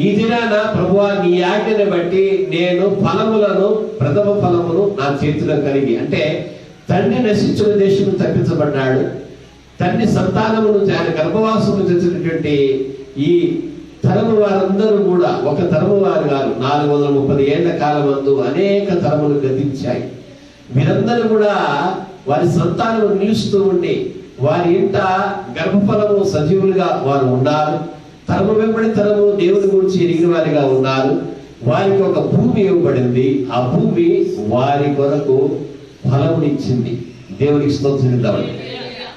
ఈ దినాన ప్రభువా నీ ఆజ్ఞను బట్టి నేను ఫలములను ప్రథమ ఫలమును నా చేతిలో కలిగి, అంటే తండ్రి నశించిన దేశం తప్పించబడ్డాడు, తండ్రి సంతానము నుంచి ఆయన గర్భవాసం చేసినటువంటి ఈ తరము వారందరూ కూడా ఒక తరము వారు కాదు, 430 ఏళ్ల కాలమందు అనేక తరములు గతించాయి. వీరందరూ కూడా వారి సంతానము నిలుస్తూ ఉండి వారి ఇంట గర్భఫలము సజీవులుగా వారు ఉన్నారు. తరము వెంబడి తరము దేవుని గురించి ఎరిగిన వారిగా ఉన్నారు. వారికి ఒక భూమి ఇవ్వబడింది, ఆ భూమి వారి కొరకు ఫలమునిచ్చింది. దేవునికి స్తోత్రం.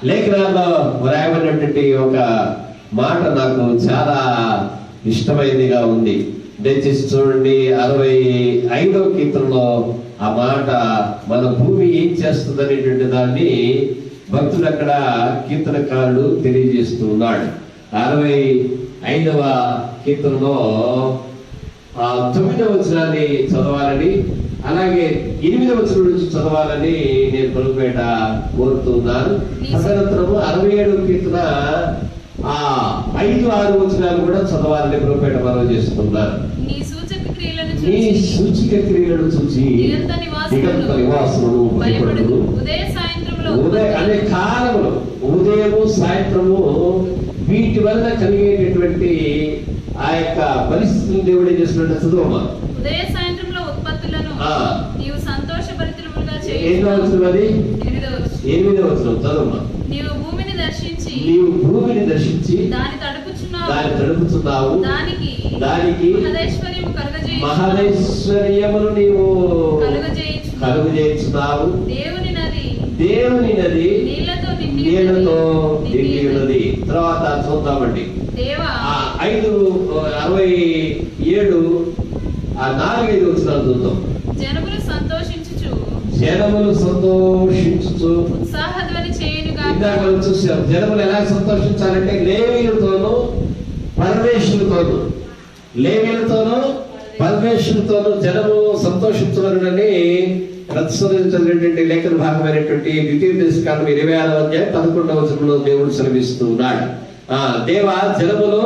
లేఖనాల్లో వ్రాయబడినటువంటి ఒక మాట నాకు చాలా ఇష్టమైనదిగా ఉంది. దయచేసి చూడండి, 65వ కీర్తనలో ఆ మాట మన భూమి ఏం చేస్తుంది అనేటువంటి దాన్ని భక్తుడు అక్కడ కీర్తనకారుడు తెలియజేస్తూ ఉన్నాడు. 65వ కీర్తనలో 9వ వచనాన్ని చదవాలని అలాగే 8వ వచనం నుంచి చదవాలని నేను ప్రభుపేట కోరుతున్నాను. తదనంతరము 67వ కీర్తన 5, 6 వచనాలు కూడా చదవాలని ప్రభుపేట మనవి చేస్తున్నాను. నీ సూచక క్రియలను చూసి నిరంతర నివాసములు భయపడును. అనే కాలములు ఉదయము సాయంత్రము వీటి వల్ల కలిగేటటువంటి ఆ యొక్క పరిస్థితులు దేవుడు ఏం చేస్తున్నట్టు చదువు. ఉదయ సాయంత్రంలో ఉత్పత్తులను నీవు సంతోషభరితులుగా చేయి. 8వ వచనం చదువు. నీవు భూమిని దర్శించి దాని తడుపుచున్నావు. దానికి మహదైశ్వర్యమును నీవు కలుగజేయుచున్నావు. దేవుని నది నీళ్లతో నిండి ఉన్నది. తర్వాత చూద్దామండి 5:67 4-5 వచనాలు చూద్దాం. జనములు సంతోషించుచు ఉత్సాహధ్వని చేయునుగా. ఇందాక చూసాం జనములు ఎలా సంతోషించాలంటే లేవీయులతోనూ పరమేశ్వరుతోనూ జనము సంతోషించవలనని ప్రచురించినటువంటి లేఖన భాగమైనటువంటి 2 26వ అధ్యాయం 11వ వచనంలో దేవుడు సెలవిస్తూ ఉన్నాడు. దేవా జనములు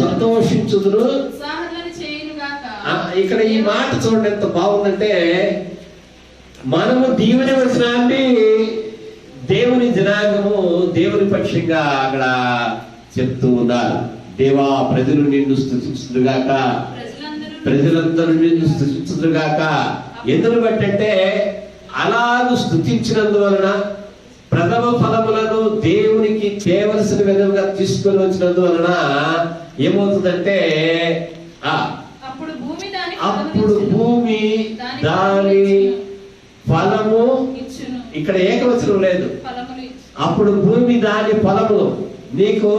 సంతోషించుదురు. ఇక్కడ ఈ మాట చూడండి ఎంత బాగుందంటే, మనము దీవెన వచనాన్ని దేవుని జనాంగము దేవుని పక్షంగా అక్కడ చెప్తూ ఉన్నారు. దేవా ప్రజలు నిన్ను స్తుతించుదురుగాక, ప్రజలందరూ నిన్ను స్తుతించుదురుగాక. ఎందును బట్టంటే అలాగూ స్తుతించినందువలన ప్రథమ ఫలములను దేవునికి చేయవలసిన విధంగా తీసుకొని వచ్చినందువలన ఏమవుతుందంటే అప్పుడు భూమి దాని ఫలము, ఇక్కడ ఏకవచనం లేదు, అప్పుడు భూమి దాని ఫలము నీకు,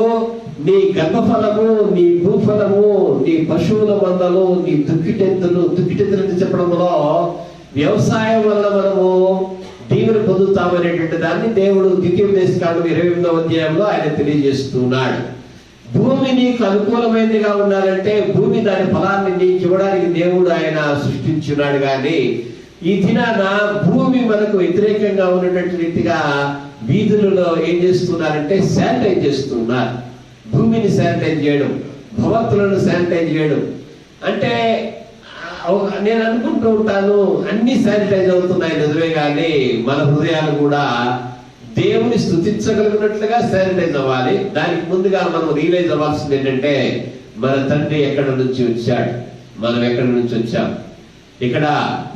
నీ గర్భఫలము, నీ భూఫలము, నీ పశువుల మందలు, నీ దుక్కిటెత్తులు చెప్పడంలో వ్యవసాయం వల్ల మనము దీవెన పొందుతామనేటువంటి దాన్ని దేవుడు 28వ అధ్యాయంలో ఆయన తెలియజేస్తున్నాడు. భూమి నీకు అనుకూలమైనదిగా ఉండాలంటే భూమి దాని ఫలాన్ని నీకు ఇవ్వడానికి దేవుడు ఆయన సృష్టించున్నాడు. కానీ ఈ దినాన భూమి మనకు వ్యతిరేకంగా ఉన్నటువంటి రీతిగా వీధులలో ఏం చేస్తున్నారంటే శానిటైజ్ చేస్తున్నారు. భూమిని శానిటైజ్ చేయడం, భవంతులను శానిటైజ్ చేయడం అంటే నేను అనుకుంటూ ఉంటాను అన్ని శానిటైజ్ అవుతున్నాయి నిజమే, కానీ మన హృదయాలు కూడా దేవుని స్తుతించగలిగినట్లుగా శానిటైజ్ అవ్వాలి. దానికి ముందుగా మనం రియలైజ్ అవ్వాల్సింది ఏంటంటే మన తండ్రి ఎక్కడి నుంచి వచ్చాడు, మనం ఎక్కడి నుంచి వచ్చాం. ఇక్కడ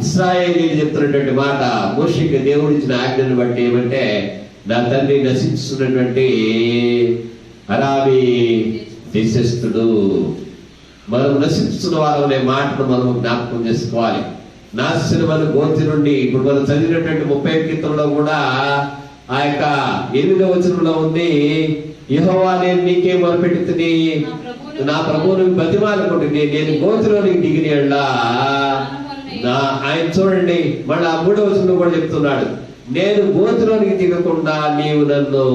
ఇశ్రాయేలీయులు చెప్తున్నటువంటి మాట మోషేకి దేవుడు ఇచ్చిన ఆజ్ఞను బట్టి ఏమంటే, నా తండ్రి నశించుతున్నటువంటి అరాబీ దేశస్థుడు, మనం నశించుతున్న వారు అనే మాటను మనం జ్ఞాపకం చేసుకోవాలి. నాశనమైన గోతి నుండి ఇప్పుడు మనం చదివినటువంటి 30వ కీర్తనలో కూడా ఆ యొక్క 8వ వచనంలో ఉంది, యెహోవా నేను నీకే మొరపెట్టుతుంది, నా ప్రభువుని బతిమాలుకుంటే నేను గోతిలోనికి దిగిన ఆయన చూడండి మళ్ళీ 3వ వచనంలో కూడా చెప్తున్నాడు, నేను గోతిలోనికి దిగకుండా నీవు నన్ను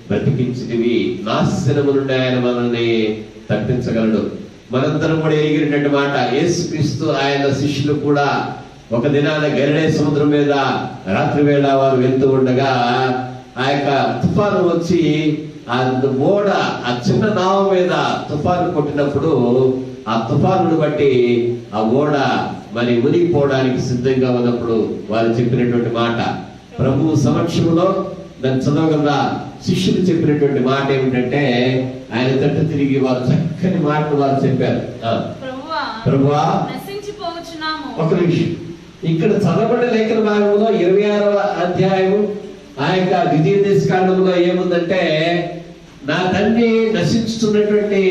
బ్రతికించినవి. నాశనము నుండి ఆయన మనల్ని తప్పించగలడు. మనందరం కూడా ఎరిగినటువంటి మాట, యేసుక్రీస్తు ఆయన శిష్యులు కూడా ఒక దినాన గలిలే సముద్రం మీద రాత్రి వేళ వారు వెళ్తూ ఉండగా ఆ యొక్క తుఫాను వచ్చి ఆ ఓడ ఆ చిన్న నావ మీద తుఫాను కొట్టినప్పుడు ఆ తుఫానును బట్టి ఆ ఓడ మరి మునిగిపోవడానికి సిద్ధంగా ఉన్నప్పుడు వారు చెప్పినటువంటి మాట, ప్రభు సమక్షంలో దాన్ని చదవగలరా, శిష్యులు చెప్పినటువంటి మాట ఏమిటంటే ఆయన తట్టు తిరిగి వారు చక్కని మాటలు వారు చెప్పారు. ప్రభువా ఒక నిమిషం, ఇక్కడ చదవబడిన లేఖన భాగంలో 26వ అధ్యాయము ఆ యొక్క 2 ఏముందంటే, నా తండ్రి నశించుతున్నటువంటి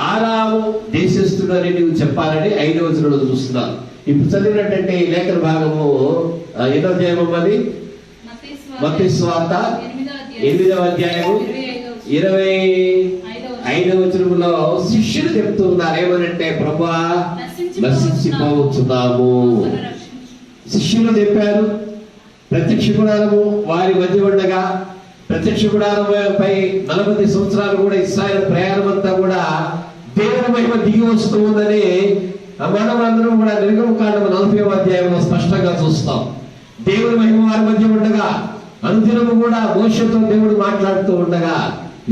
ఆరాము దేశస్థుడు అని నువ్వు చెప్పాలని 5వ వచనంలో చూస్తున్నాను. ఇప్పుడు చదివినటువంటి లేఖన భాగము 8వ అధ్యాయము, అది మత్తయి సువార్త 8వ అధ్యాయము 25వ వచనంలో శిష్యులు చెప్తున్నారు ఏమనంటే, ప్రభువా నశించిపోవచ్చున్నాము. శిష్యులు చెప్పారు. ప్రత్యక్ష గుడారము వారి మధ్య ఉండగా ప్రత్యక్ష గుడారంపై 40 సంవత్సరాలు కూడా ఇశ్రాయేలు ప్రయాణం అంతా కూడా దేవుని మహిమ దిగి వస్తూ ఉందని మనం అందరం కూడా నిర్గమకాండం 40వ అధ్యాయంలో స్పష్టంగా చూస్తాం. దేవుని మహిమ వారి మధ్య ఉండగా, అనుదినము కూడా మోషేతో దేవుడు మాట్లాడుతూ ఉండగా,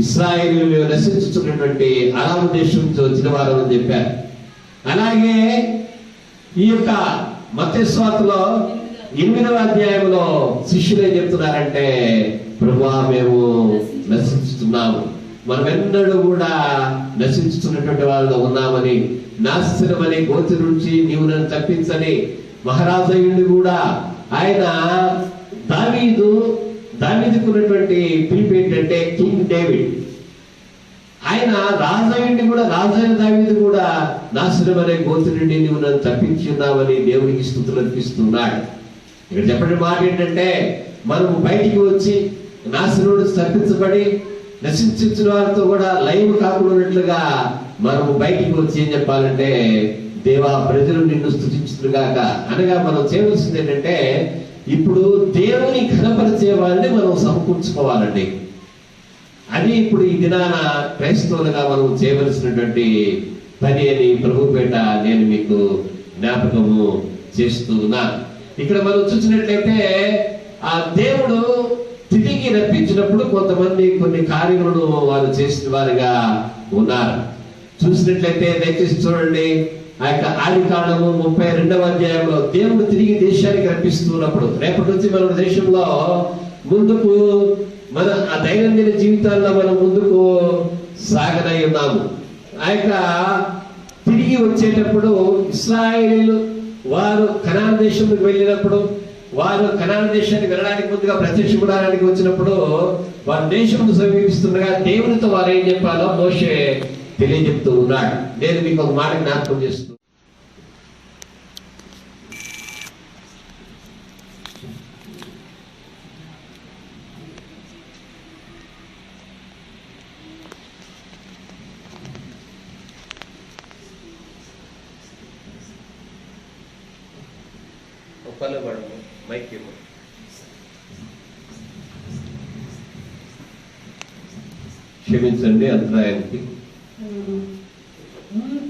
ఇశ్రాయేలీయులు నశించుతున్నటువంటి అరాము దేశం నుంచి వచ్చిన వారు అని చెప్పారు. అలాగే ఈ యొక్క మత్తయి సువార్తలో 8వ అధ్యాయంలో శిష్యులు ఏం చెప్తున్నారంటే, ప్రభువా మేము నశించుతున్నాము, మనమెన్నడూ కూడా నశించుతున్నటువంటి వాళ్ళలో ఉన్నామని, నాశనమనే గోతి నుంచి నీవు నన్ను తప్పించని మహారాజయుడు కూడా ఆయన దావీదుకున్నటువంటి పిలుపు ఏంటంటే కింగ్ డేవిడ్. ఆయన రాజయుడిని కూడా, రాజైన దావీదు కూడా నాశనమనే గోతి నుండి నీవు నన్ను తప్పించి ఉన్నావని దేవునికి స్తుతులు అర్పిస్తున్నాడు. ఇక్కడ చెప్పిన మాట ఏంటంటే, మనము బయటికి వచ్చి నాశనుడు తప్పించబడి నశించిన వారితో కూడా లైవ్ కాకుండా మనము బయటికి వచ్చి ఏం చెప్పాలంటే, దేవా ప్రజలు నిన్ను స్తుతించుగాక అనగా మనం చేయవలసింది ఏంటంటే, ఇప్పుడు దేవుని ఘనపరిచే వారిని మనం సమకూర్చుకోవాలండి. అది ఇప్పుడు ఈ దినాన క్రైస్తవులుగా మనం చేయవలసినటువంటి పని అని ప్రభుపేట నేను మీకు జ్ఞాపకము చేస్తూ ఉన్నాను. ఇక్కడ మనం చూసినట్లయితే ఆ దేవుడు తిరిగి రప్పించినప్పుడు కొంతమంది కొన్ని కార్యములను వారు చేసిన వారిగా ఉన్నారు. చూసినట్లయితే దయచేసి చూడండి, ఆ యొక్క ఆదికాండము 32వ అధ్యాయంలో దేవుడు తిరిగి దేశానికి రప్పిస్తున్నప్పుడు, రేపటి నుంచి మన దేశంలో ముందుకు మన ఆ దైనందిన జీవితాల్లో మనం ముందుకు సాగనై ఉన్నాము. ఆ యొక్క తిరిగి వచ్చేటప్పుడు ఇశ్రాయేలీయులు వారు కనాను దేశంలోకి వెళ్ళినప్పుడు, వారు కనాను దేశానికి వెళ్ళడానికి ముందుగా ప్రత్యక్షపడడానికి వచ్చినప్పుడు వారు దేశంలో సమీపిస్తుండగా దేవునితో వారు ఏం చెప్పాలో మోషే తెలియజెప్తూ ఉన్నాడు. నేను మీకు ఒక మాట జ్ఞాపకం చేస్తూ, క్షమించండి అంతరాయానికి.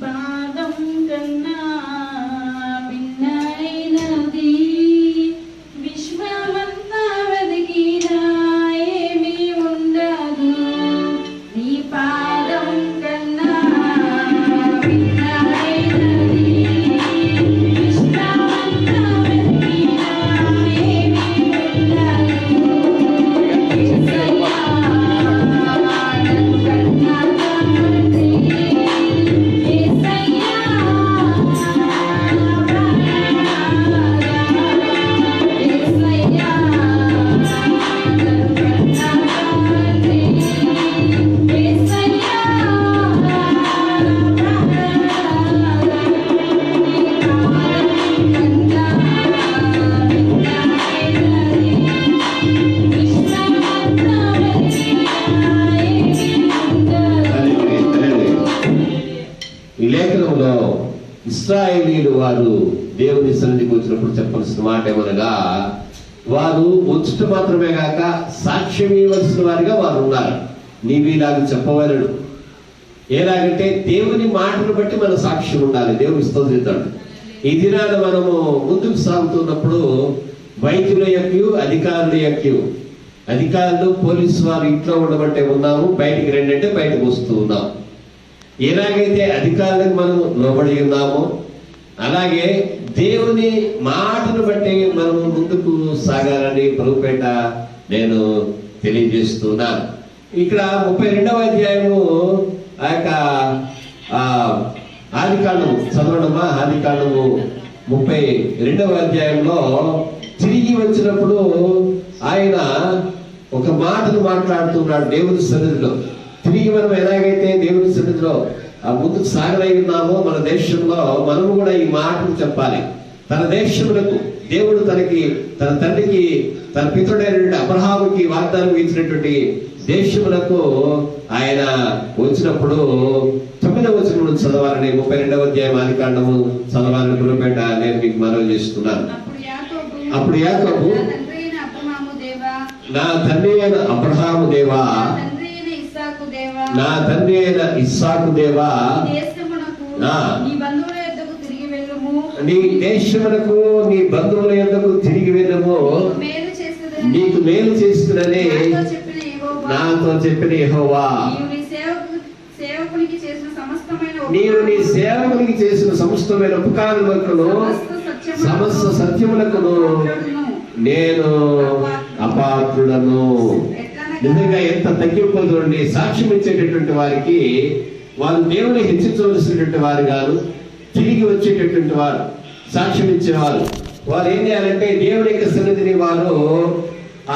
పాదం కన్నా భిన్నైనది విశ్వమంతా వెదికినా ఏమీ ఉండదు. నీ పాదం కన్నా భిన్నైనది విశ్వమంతా వెదికినా ఏమీ ఇశ్రాయేలీయులు వారు దేవుని సన్నిధికి వచ్చినప్పుడు చెప్పవలసిన మాట ఏమనగా, వారు వచ్చుట మాత్రమే కాక సాక్ష్యం ఇవ్వవలసిన వారిగా వారు ఉన్నారు. నీవిలాగా చెప్పవలడు. ఎలాగంటే దేవుని మాటను బట్టి మన సాక్ష్యం ఉండాలి. దేవుని స్తోత్రిస్తాడు. ఈ దినాన మనము ముందుకు సాగుతున్నప్పుడు వైద్యుల యొక్క అధికారులు పోలీసు వారు ఇంట్లో ఉండమంటే ఉన్నాము, బయటికి రెండంటే బయటకు వస్తూ ఉన్నాము. ఎలాగైతే అధికారులకు మనం లోబడి ఉన్నామో అలాగే దేవుని మాటను బట్టి మనం ముందుకు సాగాలని ప్రభుపేట నేను తెలియజేస్తున్నాను. ఇక్కడ 32వ అధ్యాయము ఆ యొక్క ఆదికాండము చదవడమా, ఆదికాండము 32వ అధ్యాయంలో తిరిగి వచ్చినప్పుడు ఆయన ఒక మాటను మాట్లాడుతున్నాడు దేవుని సన్నిధిలో. తిరిగి మనం ఎలాగైతే దేవుని సన్నిధిలో ముందుకు సాగలై ఉన్నామో మన దేశంలో మనము కూడా ఈ మాటను చెప్పాలి. తన దేశములకు దేవుడు తన తండ్రికి తన పితరుడైన అబ్రహాముకి వాగ్దానం ఇచ్చినటువంటి దేశములకు ఆయన వచ్చినప్పుడు 9వ వచనం చదవాలని 32వ అధ్యాయం ఆదికాండము చదవాలని గురుపేట నేను మీకు మనవి చేస్తున్నాను. అప్పుడు యాకోబు నా తండ్రి అయిన అబ్రహాము దేవా, నా తండ్రి అయిన ఇస్సాకు దేవా, నీ దేశమునకు నీ బంధువుల యొద్దకు తిరిగి వెళ్ళము, నీకు మేలు చేస్తున్నది నాతో చెప్పిన యెహోవా. నీవు నీ సేవకునికి చేసిన సమస్తమైన ఉపకారములకును సమస్త సత్యములకును నేను అపాత్రుడను. నిజంగా ఎంత తగ్గింపు చూడండి. సాక్ష్యం ఇచ్చేటటువంటి వారికి వారు దేవుని హెచ్చించవలసినటువంటి వారు కాదు, తిరిగి వచ్చేటటువంటి వారు, సాక్ష్యం ఇచ్చేవారు. వారు ఏం చేయాలంటే దేవుని యొక్క సన్నిధిని వారు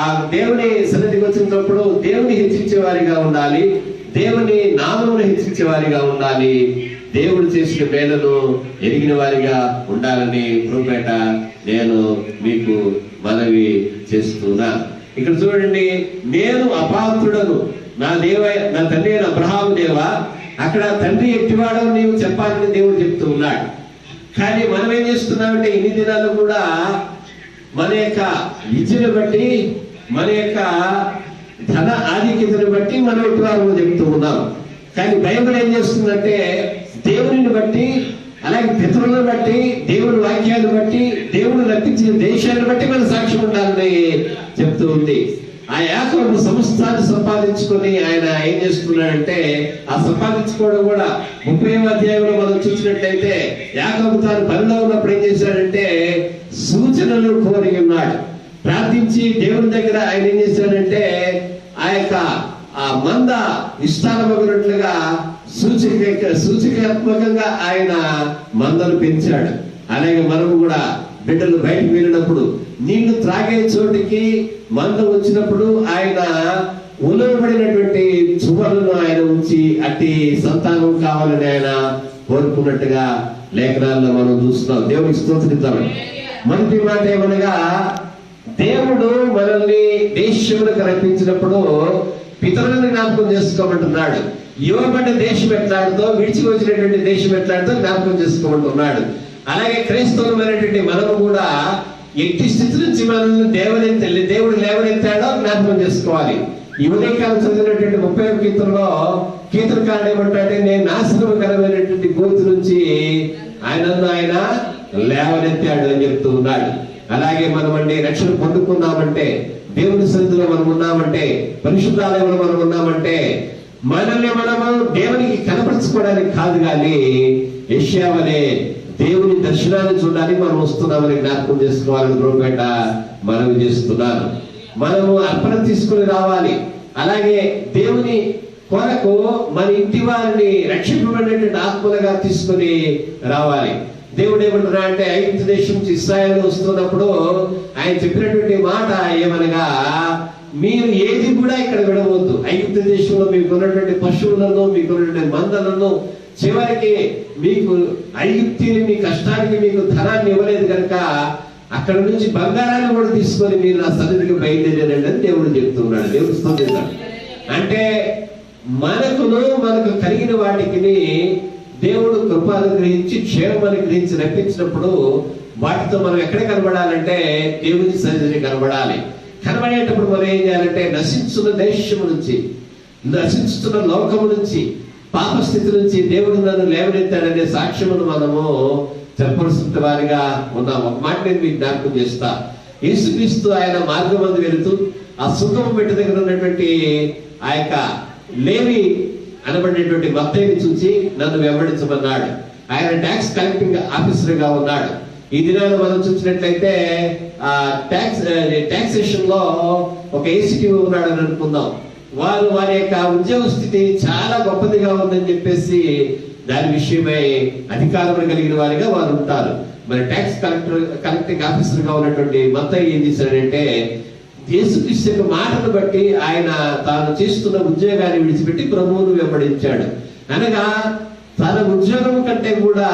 ఆ దేవుని సన్నిధికి వచ్చినప్పుడు దేవుని హెచ్చించే వారిగా ఉండాలి, దేవుని నామమును హెచ్చించే వారిగా ఉండాలి, దేవుడు చేసిన మేలను ఎరిగిన వారిగా ఉండాలని ప్రభుపేట నేను మీకు మనవి చేస్తున్నా. ఇక్కడ చూడండి, నేను అపాత్రుడను, నా తండ్రి అయిన అబ్రహాము దేవా. అక్కడ తండ్రి ఎట్టివాడో నీవు చెప్పాలని దేవుడు చెప్తూ ఉన్నాడు. కానీ మనం ఏం చేస్తున్నామంటే ఇన్ని దినాలు కూడా మన యొక్క విద్యను బట్టి, మన యొక్క ధన ఆధిక్యతను బట్టి మనం ఎట్టివారో చెప్తూ ఉన్నాం. కానీ బైబిల్ ఏం చేస్తుందంటే దేవుని బట్టి, అలాగే పితరులను బట్టి, దేవుని వాక్యాన్ని బట్టి, దేవుడు రప్పించిన దేశాన్ని బట్టి మన సాక్ష్యం ఉండాలని చెప్తూ ఉంది. ఆ యాకోబు సమస్తాన్ని సంపాదించుకొని ఆయన ఏం చేస్తున్నాడంటే, ఆ సంపాదించుకోవడం కూడా 30వ అధ్యాయంలో మనం చూసినట్లయితే యాకోబు తాను పనిలో ఉన్నప్పుడు ఏం చేశాడంటే సూచనలు కోరి ఉన్నాడు. ప్రార్థించి దేవుని దగ్గర ఆయన ఏం చేశాడంటే ఆ యొక్క ఆ మంద విస్తారమగినట్లుగా సూచకాత్మకంగా ఆయన మందను పెంచాడు. అలాగే మనము కూడా బిడ్డలు బయటకు వెళ్ళినప్పుడు నీళ్లు త్రాగే చోటికి మంద వచ్చినప్పుడు ఆయన ఉలవబడినటువంటి చువ్వలను ఆయన ఉంచి అట్టి సంతానం కావాలని ఆయన కోరుకున్నట్టుగా లేఖనాల్లో మనం చూస్తున్నాం. దేవునికి స్తోత్రిద్దాం. మొదటి మాట ఏమనగా, దేవుడు మనల్ని దేశములకు రప్పించినప్పుడు పితరులను జ్ఞాపకం చేసుకోమంటున్నాడు. ఇవ్వబడ్డ దేశం ఎట్లాడుతో, విడిచి వచ్చినటువంటి దేశం ఎట్లాడుతో జ్ఞాపకం చేసుకోమంటున్నాడు. అలాగే క్రైస్తవులమైనటువంటి మనము కూడా ఎట్టి స్థితి నుంచి మనల్ని దేవుడు లేవనెత్తాడో జ్ఞాపకం చేసుకోవాలి. ఈ ఉదయకాలం చదివినటువంటి 30వ కీర్తనలో కీర్తనకారుడు ఏమంటాడంటే, నేను నాశనకరమైనటువంటి గోతి నుంచి ఆయన లేవనెత్తాడు అని చెప్తూ ఉన్నాడు. అలాగే మనం రక్షణ పొందుకున్నామంటే, దేవుని సన్నిధిలో మనం ఉన్నామంటే, పరిశుద్ధాలయంలో మనం ఉన్నామంటే మనల్ని మనము దేవునికి కనపరచుకోవడానికి కాదు, కానీ యెషయా వలె దేవుని దర్శనాన్ని చూడడానికి మనం వస్తున్నామని జ్ఞాపకం చేసుకోవాలని ప్రభుపేట మనవి చేస్తున్నాను. మనము అర్పణ తీసుకుని రావాలి. అలాగే దేవుని కొరకు మన ఇంటి వారిని రక్షింపబడినటువంటి ఆత్మలుగా తీసుకుని రావాలి. దేవుడు ఏమంటున్నా అంటే, ఐగుప్తు దేశం నుంచి ఇశ్రాయేలు వస్తున్నప్పుడు ఆయన చెప్పినటువంటి మాట ఏమనగా, మీరు ఏది కూడా ఇక్కడ విడవద్దు. ఐగుప్తు దేశంలో మీకు ఉన్నటువంటి పశువులను, మీకు ఉన్నటువంటి మందలను, చివరికి మీకు ఐగుప్తీయులు మీ కష్టానికి మీకు ధనాన్ని ఇవ్వలేదు కనుక అక్కడ నుంచి బంగారాన్ని కూడా తీసుకొని మీరు నా సన్నిధికి బయలుదేరండి అని దేవుడు చెప్తున్నాడు. దేవుడు స్తోత్రిస్తాడు. అంటే మనకు కలిగిన వాటికి దేవుడు కృప అనుగ్రహించి, క్షేమం అనుగ్రహించి రప్పించినప్పుడు వాటితో మనం ఎక్కడ కనబడాలంటే దేవుని సన్నిధిని కనబడాలి. కనబడేటప్పుడు మనం ఏం చేయాలంటే, నశించుతున్న దేశము నుంచి, నశించుతున్న లోకము నుంచి, పాప స్థితి నుంచి దేవుడు నన్ను లేవనెత్తాడనే సాక్ష్యమును మనము చెప్పవలసిన వారిగా ఉన్నాం. ఒక మాట నేను మీకు జ్ఞాపకం చేస్తా. యేసుక్రీస్తు ఆయన మార్గం మందు వెళుతూ ఆ సుఖం మెట్టు దగ్గర ఉన్నటువంటి ఆ యొక్క లేవి అనబడినటువంటి మత్తయిని చూసి నన్ను వెంబడించమన్నాడు. ఆయన ట్యాక్స్ కలెక్టింగ్ ఆఫీసర్ గా ఉన్నాడు. ఈ దినాలు మనం చూసినట్లయితే ఆ ట్యాక్సేషన్ లో ఒక ఏసీటీ ఉన్నాడు అని అనుకుందాం. వారి యొక్క ఉద్యోగ స్థితి చాలా గొప్పదిగా ఉందని చెప్పేసి దాని విషయమై అధికారం కలిగిన వారిగా వారు ఉంటారు. మరి ట్యాక్స్ కలెక్టింగ్ ఆఫీసర్ గా ఉన్నటువంటి మత్తయి ఏం చేశాడంటే, యేసుక్రీస్తు యొక్క మాటను బట్టి ఆయన తాను చేస్తున్న ఉద్యోగాన్ని విడిచిపెట్టి ప్రభువును వెంబడించాడు. అనగా తన ఉద్యోగం కంటే కూడా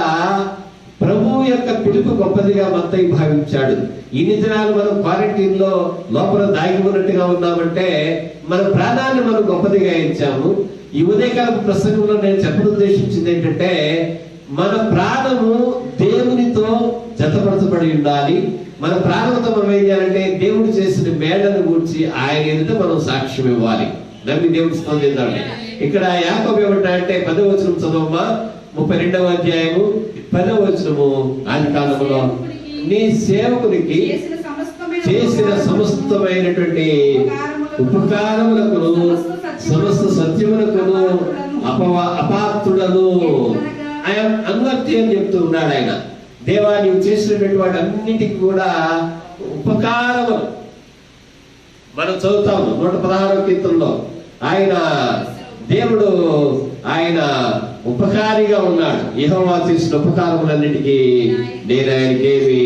ప్రభువు యొక్క పిలుపు గొప్పదిగా మత్తయి భావించాడు. ఇన్ని దినాలు మనం క్వారంటైన్ లో లోపల దాగి ఉన్నట్టుగా ఉన్నామంటే మన ప్రాణాన్ని మనం గొప్పదిగా ఇచ్చాము. ఈ ఉదయకాల ప్రసంగంలో నేను చెప్పనుద్దేశించింది ఏంటంటే, మన ప్రాణము దేవునితో జతపరచబడి ఉండాలి. మన ప్రాణంతో మనం ఏం చేయాలంటే దేవుడు చేసిన మేళ్లను గూర్చి ఆయన ఎదుట మనం సాక్ష్యం ఇవ్వాలి. నమ్మి దేవుడు స్తోత్రిద్దాం. ఇక్కడ యాకోబు ఏమంటాడంటే 10వ వచనం చదవమ్మా. 32వ అధ్యాయము 10వ వచనము, ఆది కాండములో నీ సేవకునికి చేసిన సమస్తమైనటువంటి ఉపకారములకును సమస్త సత్యములకును అపాత్రులను ఆయన అన్వర్తి అని చెప్తూ ఉన్నాడు. ఆయన దేవా నీవు చేసినటువంటి వాటి అన్నిటికీ కూడా ఉపకారము మనం చదువుతాము 116వ కీర్తనలో. ఆయన దేవుడు ఆయన ఉపకారిగా ఉన్నాడు. యెహోవా చేసిన ఉపకారములన్నిటికీ నేను ఆయనకేమి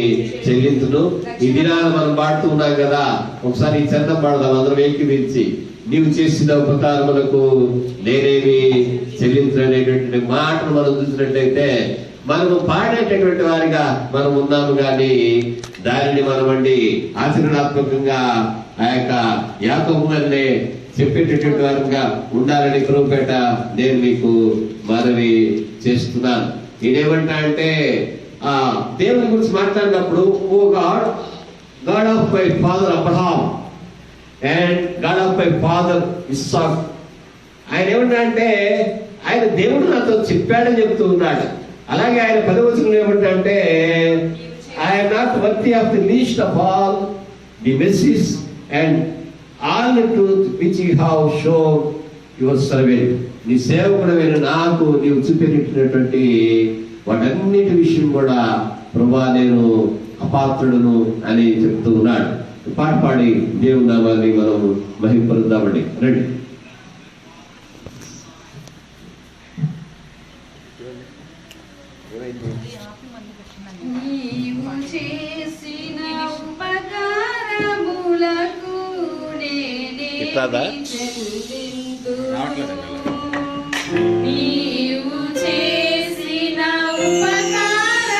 చెల్లించును. ఈ దినాన్ని మనం పాడుతూ ఉన్నాం కదా, ఒకసారి ఈ చరణం పాడదాం అందరం ఏకీవించి. నీవు చేసిన ఉపకారములకు నేనేమి చెల్లించు అనేటువంటి మాటను మనం చూసినట్లయితే మనము పాడేటటువంటి వారిగా మనం ఉన్నాము, కానీ దానిని మనం ఆచరణాత్మకంగా ఆ యొక్క యాకోబు గారిని చెప్పేటటువంటి వారిగా ఉండాలని కృపేట నేను మీకు మనవి చేస్తున్నాను. ఇదేమంటా అంటే దేవుని గురించి మాట్లాడినప్పుడు oh God of my father Abraham and God of my father Isaac. ఆయన ఏమంటా అంటే ఆయన దేవుడు నాతో చెప్పాడని చెప్తూ ఉన్నాడు. అలాగే ఆయన 10వ వచనంలో ఏమంటా అంటే I'm not worthy of the least of all the mercies and all the truth which you have shown your servant. నీ సేవకుడైన నాకు నీవు చూపెట్టినటువంటి వాటన్నిటి విషయం కూడా ప్రభువా నేను అపాత్రుడును అని చెప్తూ ఉన్నాడు. పాట పాడి దేవుని నామాన్ని మనం మహింపరుద్దామండి. రండి. నీవు చేసిన ఉపకారములకు నీవు చేసిన ఉపకారములకు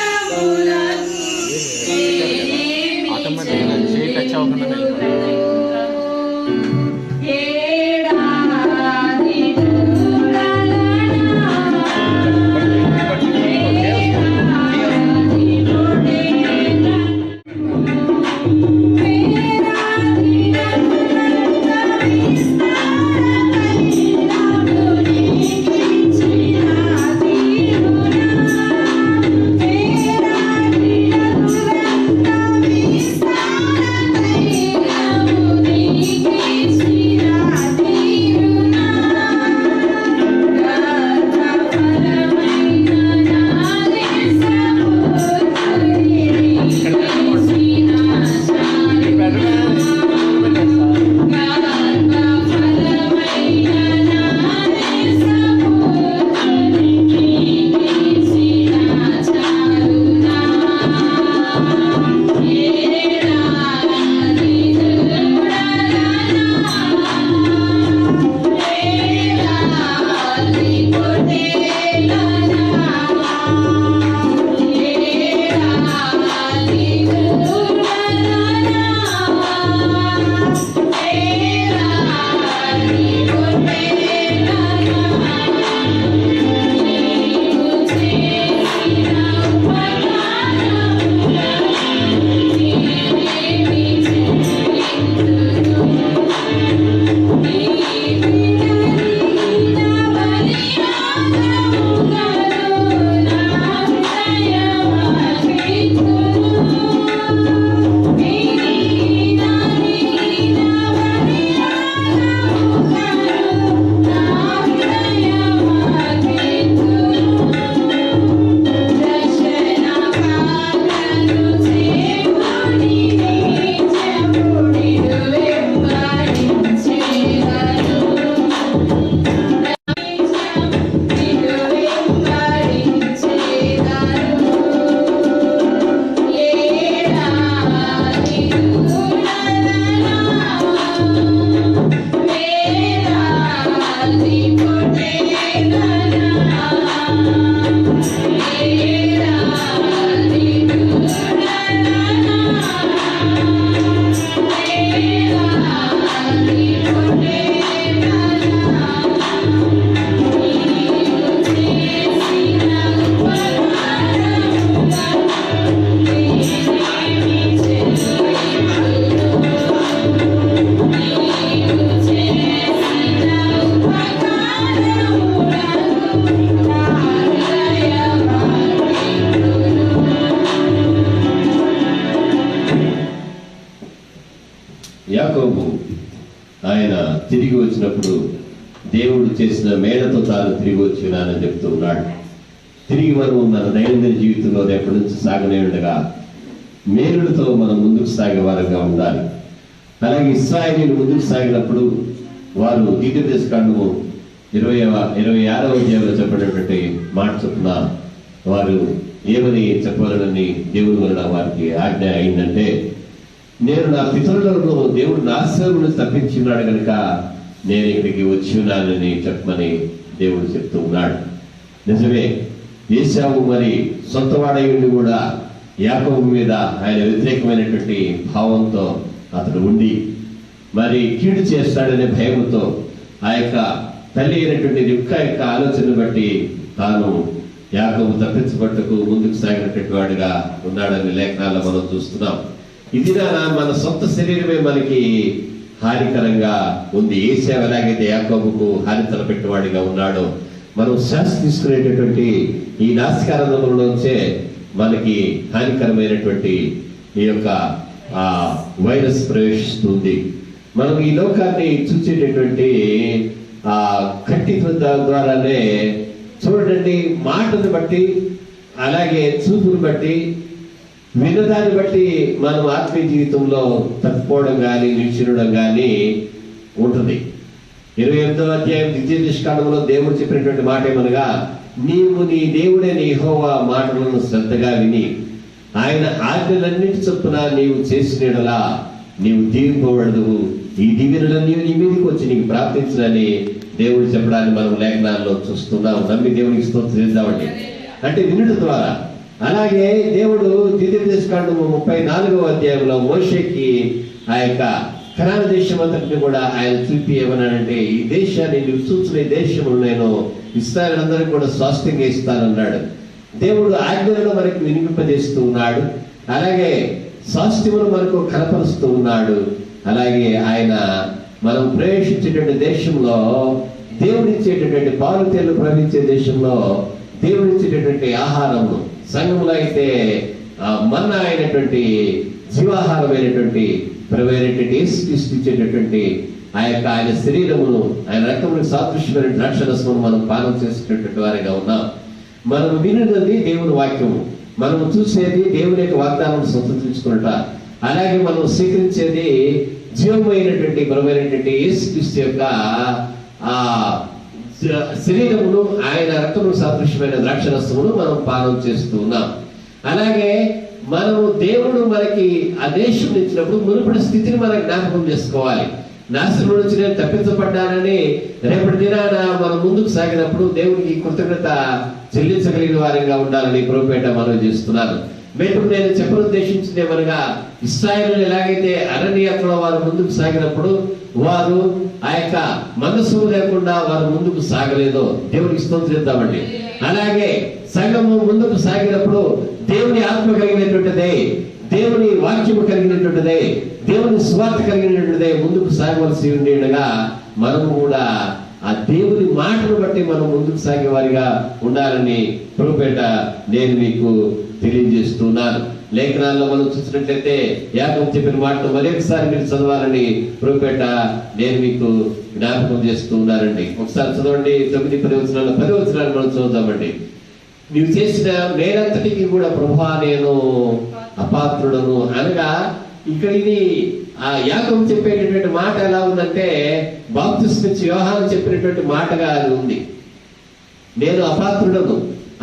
యాకోబు ఆయన తిరిగి వచ్చినప్పుడు దేవుడు చేసిన మేడతో తాను తిరిగి వచ్చినానని చెప్తూ ఉన్నాడు. తిరిగి మనం మన దైనందిన జీవితంలో రేపటి నుంచి సాగనే ఉండగా మేలులతో మనం ముందుకు సాగే వారంగా ఉండాలి. అలాగే ఇశ్రాయేలీయులు ముందుకు సాగినప్పుడు వారు ద్వితీయోపదేశకాండము 26వ అధ్యాయంలో చెప్పినటువంటి మాట చొప్పున వారు ఏమని చెప్పాలని దేవుని వలన వారికి ఆజ్ఞ అయిందంటే, నేను నా పితరులను దేవుడు నాశనం నుంచి తప్పించున్నాడు కనుక నేను ఇక్కడికి వచ్చి ఉన్నానని చెప్పమని దేవుడు చెప్తూ ఉన్నాడు. నిజమే, ఏశావు మరి సొంతవాడై ఉండి కూడా యాకోబు మీద ఆయన వ్యతిరేకమైనటువంటి భావంతో అతడు ఉండి మరి కీడు చేస్తాడనే భయంతో ఆ యొక్క తల్లి అయినటువంటి రిబ్కా యొక్క ఆలోచన బట్టి తాను యాకోబు తప్పించబట్టుకు ముందుకు సాగినటువంటి వాడిగా ఉన్నాడని లేఖనాల్లో మనం చూస్తున్నాం. ఇది మన సొంత శరీరమే మనకి హానికరంగా ఉంది. ఏశావు ఎలాగైతే యాకోబుకు హాని తలపెట్టేవాడిగా ఉన్నాడో, మనం శ్వాస తీసుకునేటటువంటి ఈ నాసికారంలోంచే మనకి హానికరమైనటువంటి ఈ యొక్క వైరస్ ప్రవేశిస్తుంది. మనం ఈ లోకాన్ని చూసేటటువంటి కంటి ద్వారానే చూడండి, మాటను బట్టి అలాగే చూపును బట్టి వినదాన్ని బట్టి మనం ఆత్మీయ జీవితంలో తప్పిపోవడం కానీ నిలిచినడం కానీ ఉంటుంది. 28వ అధ్యాయం ద్వితీయోపదేశకాండములో దేవుడు చెప్పినటువంటి మాట ఏమనగా, నీవు నీ దేవుడైన యెహోవా మాటలను శ్రద్ధగా విని ఆయన ఆజ్ఞలన్నిటి చొప్పున నీవు చేసినలా నీవు దీవింపబడదువు. ఈ దీవెనలన్నీ నీ మీదకి వచ్చి నీకు ప్రార్థించదని దేవుడు చెప్పడాన్ని మనం లేఖనాల్లో చూస్తున్నాం. నమ్మి దేవునికి స్తోత్రం చేద్దామండి. అంటే వినుట ద్వారా. అలాగే దేవుడు ద్వితీయోపదేశకాండము 34వ అధ్యాయంలో మోషేకి ఆ యొక్క కనాన దేశం అంతటిని కూడా ఆయన చూపి ఏమన్నాడంటే, ఈ దేశాన్ని నువ్వు చూసిన దేశమును నేను ఇశ్రాయేలులందరికీ కూడా స్వాస్థ్యంగా ఇస్తానన్నాడు. దేవుడు ఆజ్ఞలను మనకి వినిపింపజేస్తూ ఉన్నాడు. అలాగే స్వాస్థ్యమును మనకు కనపరుస్తూ ఉన్నాడు. అలాగే ఆయన మనం ప్రవేశించేటువంటి దేశంలో దేవుడిచ్చేటటువంటి పాలు తేళ్లు ప్రవహించే దేశంలో దేవుడిచ్చేటటువంటి ఆహారము, సంఘంలో అయితే మన్నా అయినటువంటి జీవాహారమైనటువంటి ప్రవేరైనటువంటి ఇచ్చేటటువంటి ఆ యొక్క ఆయన శరీరమును, ఆయన రక్తములకు సాదృశ్యమైన ద్రాక్షరసమును మనం పానం చేసేటటువంటి వారిగా ఉన్నాం. మనం వినున్నది దేవుని వాక్యము, మనం చూసేది దేవుని యొక్క వాగ్దానం సంతృప్తించుకున్నట. అలాగే మనం స్వీకరించేది జీవమైనటువంటి బలమైనటువంటి యేసుక్రీస్తు యొక్క ఆ శరీరమును, ఆయన రక్తములకు సాదృశ్యమైన ద్రాక్షరసమును మనం పానం చేస్తూ ఉన్నాం. అలాగే మనము దేవుడు మనకి ఆ దేశం ఇచ్చినప్పుడు మునుపటి స్థితిని మనం జ్ఞాపకం చేసుకోవాలి. నాశనం నుంచి నేను తప్పించబడ్డానని రేపటి దినాన మనం ముందుకు సాగినప్పుడు దేవునికి కృతజ్ఞత చెల్లించగలిగిన వారిగా ఉండాలని ప్రభుపేట మనం చేస్తున్నాను. ఇప్పుడు నేను చెప్పనుద్దేశించింది ఏమనగా, ఇశ్రాయేలు ఎలాగైతే అరణ్యయాత్రలో వారు ముందుకు సాగినప్పుడు వారు ఆ యొక్క మనస్సు లేకుండా వారు ముందుకు సాగలేదో దేవునికి స్తోత్రం చేద్దామండి. అలాగే సంఘము ముందుకు సాగినప్పుడు దేవుని ఆత్మ కలిగినటువంటిదే, దేవుని వాక్యము కలిగినటువంటిదే, దేవుని స్వార్థ కలిగినటువంటిదే ముందుకు సాగవలసి ఉండేగా మనము కూడా ఆ దేవుని మాటను బట్టి మనం ముందుకు సాగే వారిగా ఉండాలని ప్రభుపేట నేను మీకు తెలియజేస్తున్నాను. లేఖనాల్లో మనం చూసినట్లయితే యాకోబు చెప్పిన మాటను మరొకసారి మీరు చదవాలని ప్రభుపేట నేను మీకు జ్ఞాపకం చేస్తూ ఉన్నారండి. ఒకసారి చదవండి. 9-10 వచనాలు 10 వచనాలు మనం చదువుతామండి. నీవు చేసిన మేలంతటికి కూడా ప్రభువా నేను అపాత్రుడను అనగా, ఇక్కడ ఇది ఆ యాకోబు చెప్పేటటువంటి మాట ఎలా ఉందంటే, బాప్తిస్మా ఇచ్చి యోహాను చెప్పినటువంటి మాటగా అది ఉంది. నేను అపాత్రుడను,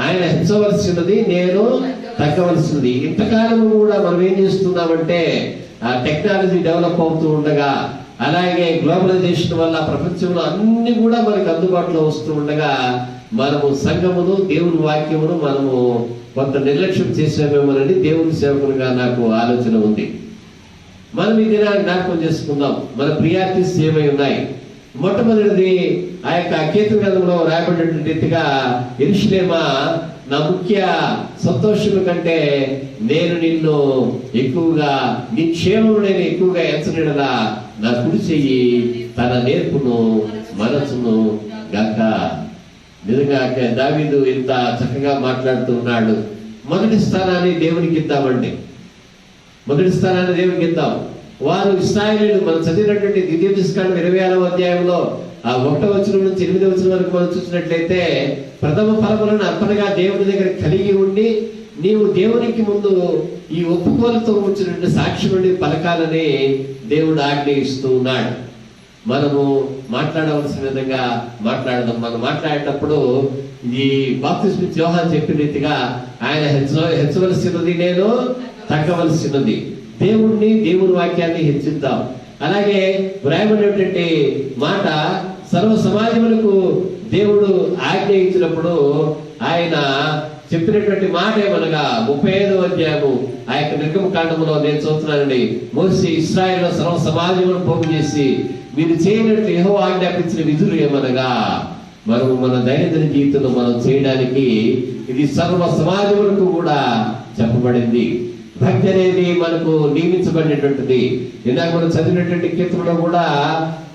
ఆయన హెచ్చవలసినది, నేను తగ్గవలసినది. ఇంతకాలము కూడా మనం ఏం చేస్తున్నామంటే, ఆ టెక్నాలజీ డెవలప్ అవుతూ ఉండగా, అలాగే గ్లోబలైజేషన్ వల్ల ప్రపంచంలో అన్ని కూడా మనకు అందుబాటులో వస్తూ ఉండగా మనము సంఘమును, దేవుని వాక్యమును మనము కొంత నిర్లక్ష్యం చేసామేమోనని దేవుని సేవకునిగా నాకు ఆలోచన ఉంది. మనం ఈ దినాన్ని జ్ఞాపకం చేసుకుందాం. మన ప్రియారిటీస్ ఏమై ఉన్నాయి. మొట్టమొదటిది ఆ యొక్క కీర్తన గ్రంథంలో రాయబడినటువంటి రీతిగా, యెరూషలేమా నా ముఖ్య సంతోషం కంటే నేను నిన్ను ఎక్కువగా, నీ క్షేమము నేను ఎక్కువగా ఎంచనిడలా నా కుడి చెయ్యి తన నేర్పును మనసును గాక. నిజంగా దావీదు ఇంత చక్కగా మాట్లాడుతూ ఉన్నాడు. మొదటి స్థానాన్ని దేవునికి ఇద్దామండి. మొదటి స్థానాన్ని దేవునికి ఇద్దాం. వారు ఇశ్రాయేలీయులు మనం చదివినటువంటి ద్వితీయోపదేశకాండం 26వ అధ్యాయంలో 1వ వచనం నుంచి 8వ వచనం వరకు మనం చూసినట్లయితే ప్రథమ ఫలములను అర్పణగా దేవుని దగ్గర కలిగి ఉండి నీవు దేవునికి ముందు ఈ ఒప్పుకోలతో ఉంచినటువంటి సాక్షి నుండి పలకాలని దేవుడు ఆజ్ఞయిస్తూ ఉన్నాడు. మనము మాట్లాడవలసిన విధంగా మాట్లాడదాం. మనం మాట్లాడేటప్పుడు ఈ బాప్తిస్మ యోహాను చెప్పిన రీతిగా ఆయన హెచ్చవలసినది, నేను తగ్గవలసినది. దేవుని వాక్యాన్ని హెచ్చిద్దాం. అలాగే వ్రాయబడినటువంటి మాట సర్వ సమాజములకు దేవుడు ఆజ్ఞ ఇచ్చినప్పుడు ఆయన చెప్పినటువంటి మాట ఏమనగా 35వ అధ్యాయము ఆ యొక్క నిర్గమకాండములో నేను చూస్తున్నానండి. మోసే ఇశ్రాయేలులో సర్వ సమాజమును పోగు చేసి మీరు చేయనట్లు యెహోవా ఆజ్ఞాపించిన విధులు ఏమనగా మనము మన దైనందిన జీవితంలో మనం చేయడానికి ఇది సర్వ సమాజములకు కూడా చెప్పబడింది. భక్తి అనేది మనకు నియమించబడినటువంటిది. ఇందాక మనం చదివినటువంటి కీర్తనలో కూడా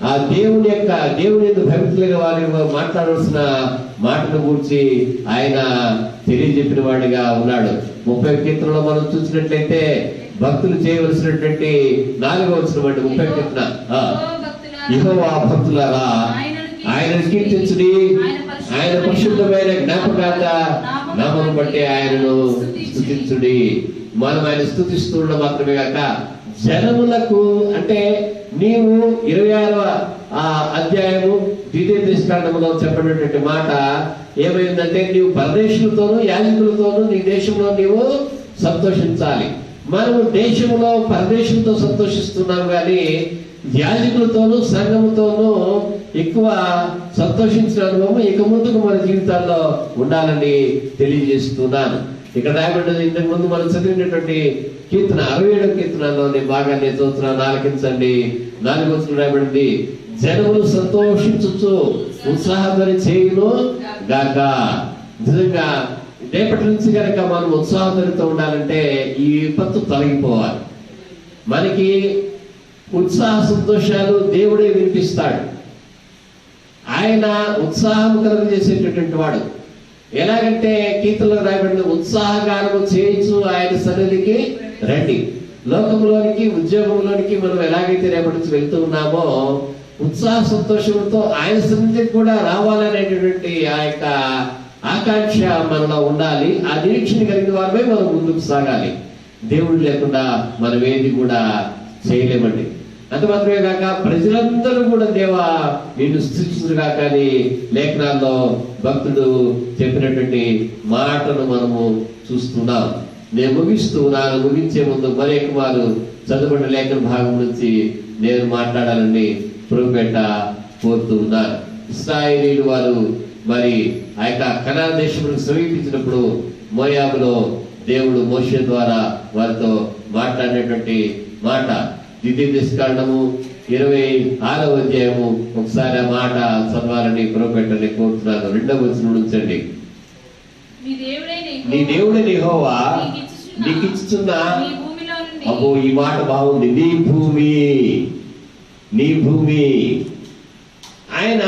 ఆ దేవుని భక్తులుగా వారి మాట్లాడవలసిన మాటను గురించి ఆయన తెలియజెప్పిన వాడిగా ఉన్నాడు. 30వ కీర్తనలో మనం చూసినట్లయితే భక్తులు చేయవలసినటువంటి 4వ వచనం అండి. 30వ కీర్తన, యెహోవా భక్తులారా ఆయనను కీర్తించుడి, ఆయన పరిశుద్ధమైన జ్ఞాపకార్థ నామమును బట్టి ఆయనను స్తుతించుడి. మనం ఆయన స్తుతిస్తుండ మాత్రమే కాక జనములకు, అంటే నీవు 26వ అధ్యాయము ద్వితీయోపదేశకాండములో చెప్పినటువంటి మాట ఏమైందంటే నీవు పరదేశులతోనూ యాజకులతోనూ నీ దేశంలో నీవు సంతోషించాలి. మనము దేశంలో పరదేశంతో సంతోషిస్తున్నాం కానీ యాజకులతోనూ సంఘముతోనూ ఎక్కువ సంతోషించిన అనుభవం ఇక ముందుకు మన జీవితాల్లో ఉండాలని తెలియజేస్తున్నాను. ఇక్కడ రాయబడ్డది ఇంతకు ముందు మనం చదివినటువంటి కీర్తన 67వ కీర్తనలోని భాగాన్ని చూస్తున్నాను, ఆలకించండి. 4వ వచనం రాయబడింది, జనములు సంతోషించు ఉత్సాహధ్వని చేయును గాక. నిజంగా రేపటి నుంచి కనుక మనం ఉత్సాహధ్వనితో ఉండాలంటే ఈ విపత్తు తొలగిపోవాలి. మనకి ఉత్సాహ సంతోషాలు దేవుడే వినిపిస్తాడు. ఆయన ఉత్సాహం కలుగజేసేటటువంటి వాడు. ఎలాగంటే కీర్తనలో రాయబడిన ఉత్సాహగానము చేయించు ఆయన సన్నిధికి రండి. లోకంలోనికి ఉద్యోగంలోనికి మనం ఎలాగైతే రేపటి నుంచి వెళ్తూ ఉన్నామో ఉత్సాహ సంతోషంతో ఆయన సన్నిధికి కూడా రావాలనేటటువంటి ఆ యొక్క ఆకాంక్ష మనలో ఉండాలి. ఆ నిరీక్షణ కలిగిన వారమే మనం ముందుకు సాగాలి. దేవుడు లేకుండా మనం ఏది కూడా చేయలేమండి. అంత మాత్రమే కాక ప్రజలందరూ కూడా దేవా నిన్ను స్తుతించుగా కానీ లేఖనాల్లో భక్తుడు చెప్పినటువంటి మాటను మనము చూస్తున్నాం. నేను ముగించే ముందు మరొక వారు చదువుకున్న లేఖన భాగం నుంచి నేను మాట్లాడాలని ప్రభుపేట కోరుతూ ఉన్నాను. ఇశ్రాయేలీయులు వారు మరి ఆ యొక్క కనాను దేశమును సమీపించినప్పుడు మోయాబులో దేవుడు మోషే ద్వారా వారితో మాట్లాడినటువంటి మాట ద్వితీయోపదేశకాండము 26వ అధ్యాయము ఒకసారి ఆ మాట చదవాలని ప్రభుపేటని కోరుతున్నాను. 2వ వచనం నుంచండి. నీ దేవుడైన యెహోవా నీకు ఇచ్చుచున్న, అబ్బో ఈ మాట బాగుంది, నీ భూమి ఆయన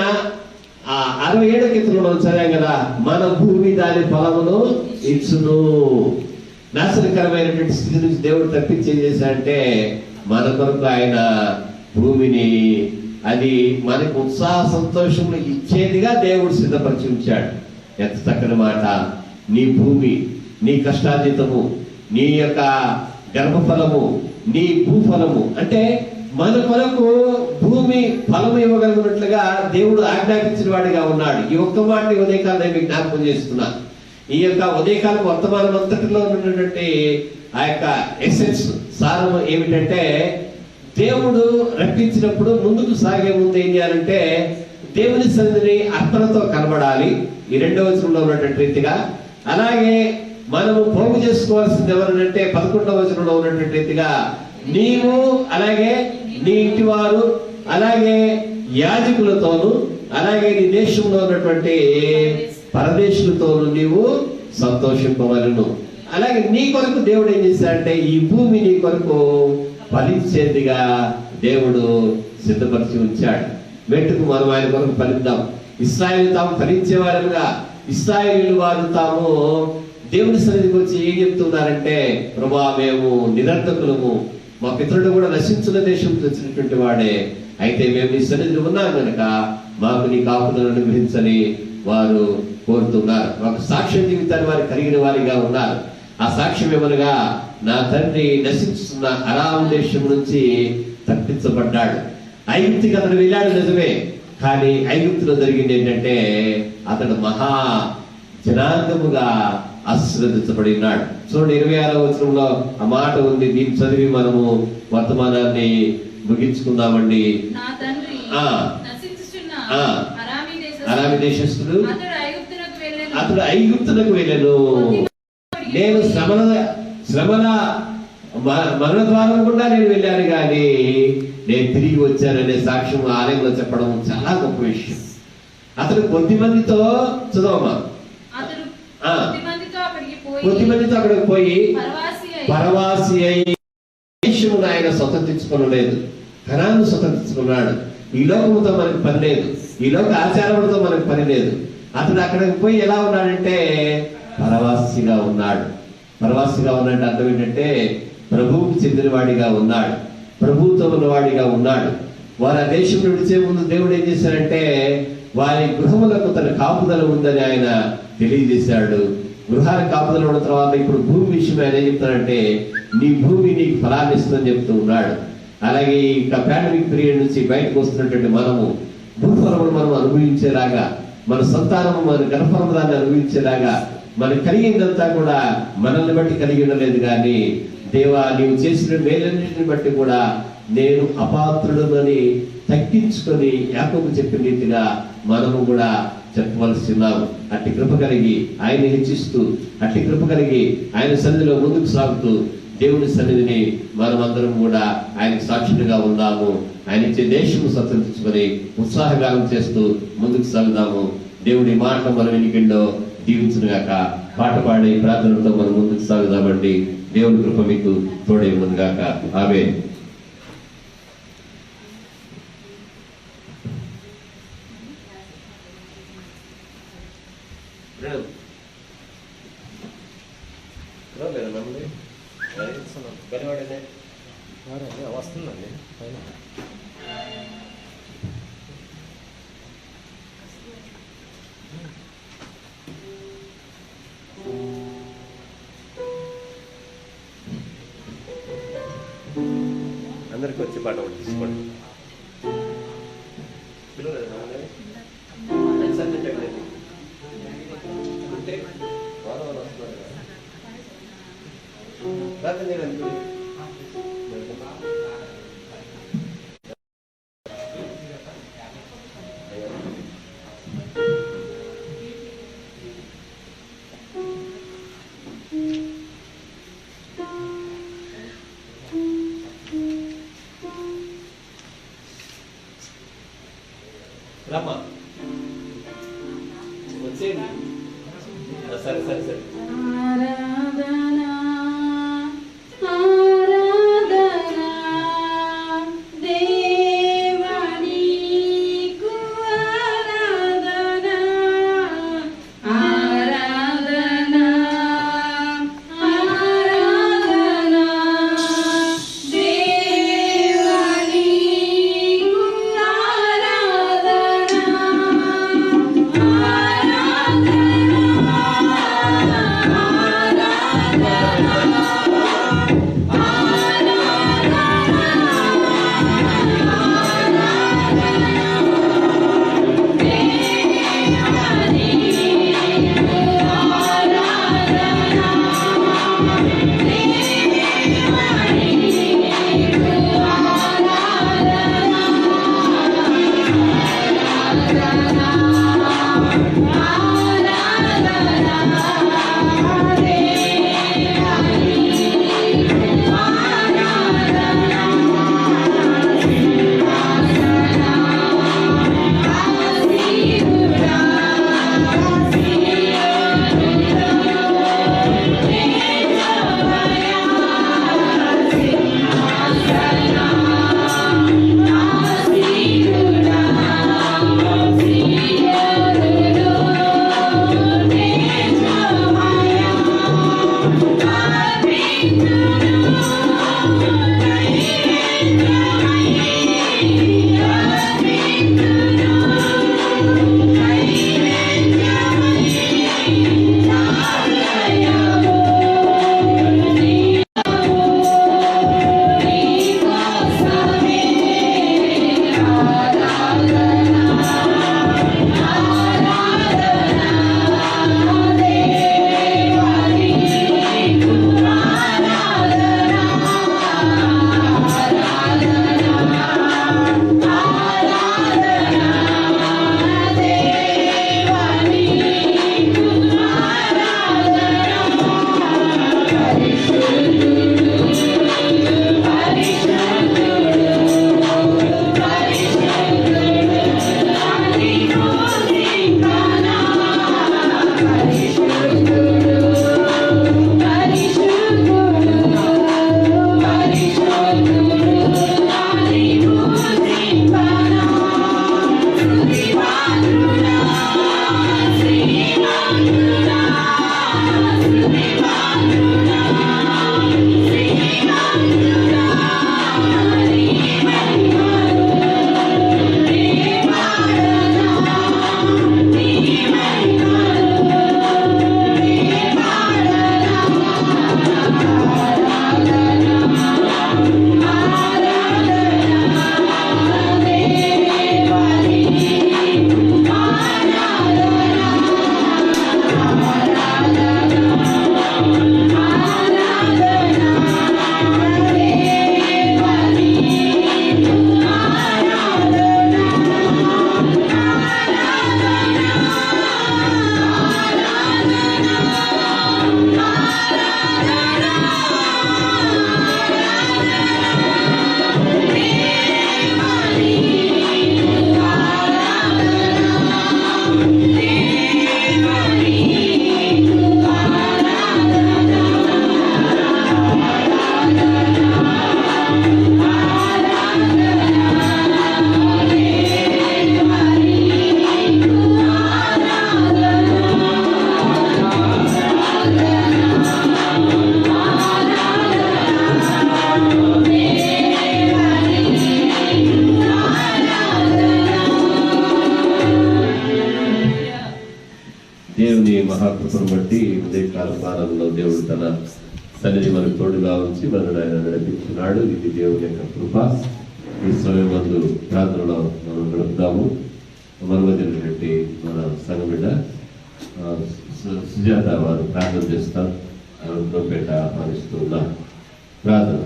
67వ కీర్తనలో చదివాం కదా, మన భూమి దాని ఫలమును ఇచ్చును. నాశనకరమైనటువంటి స్థితి నుంచి దేవుడు తప్పించేం చేశాడంటే మన కొరకు ఆయన భూమిని, అది మనకు ఉత్సాహ సంతోషములు ఇచ్చేదిగా దేవుడు సిద్ధపరిచి ఉంచాడు. ఎంత చక్కని మాట. నీ భూమి, నీ కష్టార్జితము, నీ యొక్క గర్భఫలము, నీ భూఫలము, అంటే మన కొరకు భూమి ఫలము ఇవ్వగలిగినట్లుగా దేవుడు ఆజ్ఞాపించిన వాడిగా ఉన్నాడు. ఈ ఒక్క మాట ఉదయకాలం నేను జ్ఞాపకం చేస్తున్నా. ఈ యొక్క ఉదయకాలం వర్తమానం అంతటిలో ఉన్నటువంటి ఆ యొక్క ఎసెన్స్ సారం ఏమిటంటే దేవుడు రప్పించినప్పుడు ముందుకు సాగే ముందు ఏం చేయాలంటే దేవుని సన్నిధిని అర్పణతో కనబడాలి. ఈ 2వ వచనంలో ఉన్నటువంటి రీతిగా. అలాగే మనము పోగు చేసుకోవాల్సింది ఎవరంటే 11వ వచనంలో ఉన్నటువంటి రీతిగా నీవు, అలాగే నీ ఇంటి వారు, అలాగే యాజకులతోను, అలాగే నీ దేశంలో ఉన్నటువంటి పరదేశులతోను నీవు సంతోషింపవలను. అలాగే నీ కొరకు దేవుడు ఏం చేశాడంటే ఈ భూమి నీ కొరకు ఫలించేదిగా దేవుడు సిద్ధపరిచి ఉంచాడు. వెంటకు మనం ఆయన కొరకు ఫలిద్దాం. ఇశ్రాయేలు తాము ఫలించేవారుగా, ఇశ్రాయేలు వారు తాము దేవుని సన్నిధికి వచ్చి ఏం చెప్తున్నారంటే, ప్రభా మేము నిరర్థకులము, మా పితరుడు కూడా నశించిన దేశం వచ్చినటువంటి వాడే. అయితే మేము నీ సన్నిధిలో ఉన్నాం కనుక మాకు నీ కాపుదలను అనుగ్రహించని వారు కోరుతున్నారు. ఒక సాక్ష్య జీవితాన్ని వారు కలిగిన వారిగా ఉన్నారు. ఆ సాక్ష్యం ఏమనగా, నా తండ్రి నశించుతున్న అరాము దేశం నుంచి తప్పించబడ్డాడు. ఐగుప్తుకి అతను వెళ్ళాడు నిజమే, కానీ ఐగుప్తులో జరిగింది ఏంటంటే అతడు మహా జనాంగముగా ఆశీర్వదించబడి ఉన్నాడు. చూడండి 26వ వచనంలో ఆ మాట ఉంది. దీన్ని చదివి మనము వర్తమానాన్ని ముగించుకుందామండి. అరామి దేశస్థుడు అతడు ఐగుప్తులకు వెళ్ళను. నేను శ్రమల మరణ ద్వారం కూడా నేను వెళ్ళాను, కానీ నేను తిరిగి వచ్చాననే సాక్ష్యం ఆలయంలో చెప్పడం చాలా గొప్ప విషయం. అతడు కొద్ది మందితో చదవమా కొద్ది మందితో అక్కడికి పోయి పరవాసి అయి దేశమును ఆయన స్వతంత్రించుకోలేదు, కణాన్ని స్వతంత్రించుకున్నాడు. ఈ లోకముతో మనకు పని లేదు, ఈ లోక ఆచారములతో మనకు పని లేదు. అతడు అక్కడికి పోయి ఎలా ఉన్నాడంటే పరవాసిగా ఉన్నాడు. పరవాసిగా ఉన్నాడంటే అర్థం ఏంటంటే ప్రభువుకు చెందిన వాడిగా ఉన్నాడు, ప్రభువుతో ఉన్నవాడిగా ఉన్నాడు. వారు ఆ దేశం విడిచే ముందు దేవుడు ఏం చేశాడంటే వారి గృహములకు తన కాపుదల ఉందని ఆయన తెలియజేశాడు. గృహాల కాపుదల ఉన్న తర్వాత ఇప్పుడు భూమి విషయం ఆయన ఏం చెప్తాడంటే నీ భూమి నీకు ఫలాన్ని ఇస్తుందని చెప్తూ ఉన్నాడు. అలాగే ఈ పాండమిక్ పీరియడ్ నుంచి బయటకు వస్తున్నటువంటి మనము భూఫలమును మనం అనుభవించేలాగా, మన సంతానము మన గర్భఫలముదాన్ని అనుభవించేలాగా, మనకు కలిగిందంతా కూడా మనల్ని బట్టి కలిగి ఉండలేదు, కానీ దేవా నీవు చేసిన మేలన్నింటిని బట్టి కూడా నేను అపాత్రుడనని తగ్గించుకొని యాకోబు చెప్పిన రీతిగా మనము కూడా చెప్పవలసి ఉన్నాము. అట్టి కృప కలిగి ఆయన హెచ్చిస్తూ, అట్టి కృప కలిగి ఆయన సన్నిధిలో ముందుకు సాగుతూ దేవుని సన్నిధిని మనమందరం కూడా ఆయనకు సాక్షులుగా ఉందాము. ఆయన ఇచ్చే దేశము స్వతంత్రించుకొని ఉత్సాహగానం చేస్తూ ముందుకు సాగుదాము. దేవుడి మాట మన వెనుకల్లో దీవించునుగాక. పాట పాడే ప్రార్థనతో మనం ముందుకు సాగుదామండి. దేవుని కృప మీకు తోడే ఉండుగాక. ఆమేన్. వస్తుందండి పైన అందరికి వచ్చి పాట ఒకటి తీసుకోండి. రామా వచ్చేయండి. సరే సరే సరే. Nagar కృపను బట్టి ఉదయకాల ప్రారంభంలో దేవుడు తన సన్నిధి మనకు తోడుగా ఉంచి మనల్ని ఆయన నడిపించున్నాడు. ఇది దేవుని యొక్క కృప. ఈ సమయం మందు ప్రార్థనలో మనం గడుపుతాము. మన మధ్య మన సంఘ బిడ్డ సుజాత వారు ప్రార్థన చేస్తారు. పేట ఆహ్వానిస్తున్నా. ప్రార్థన.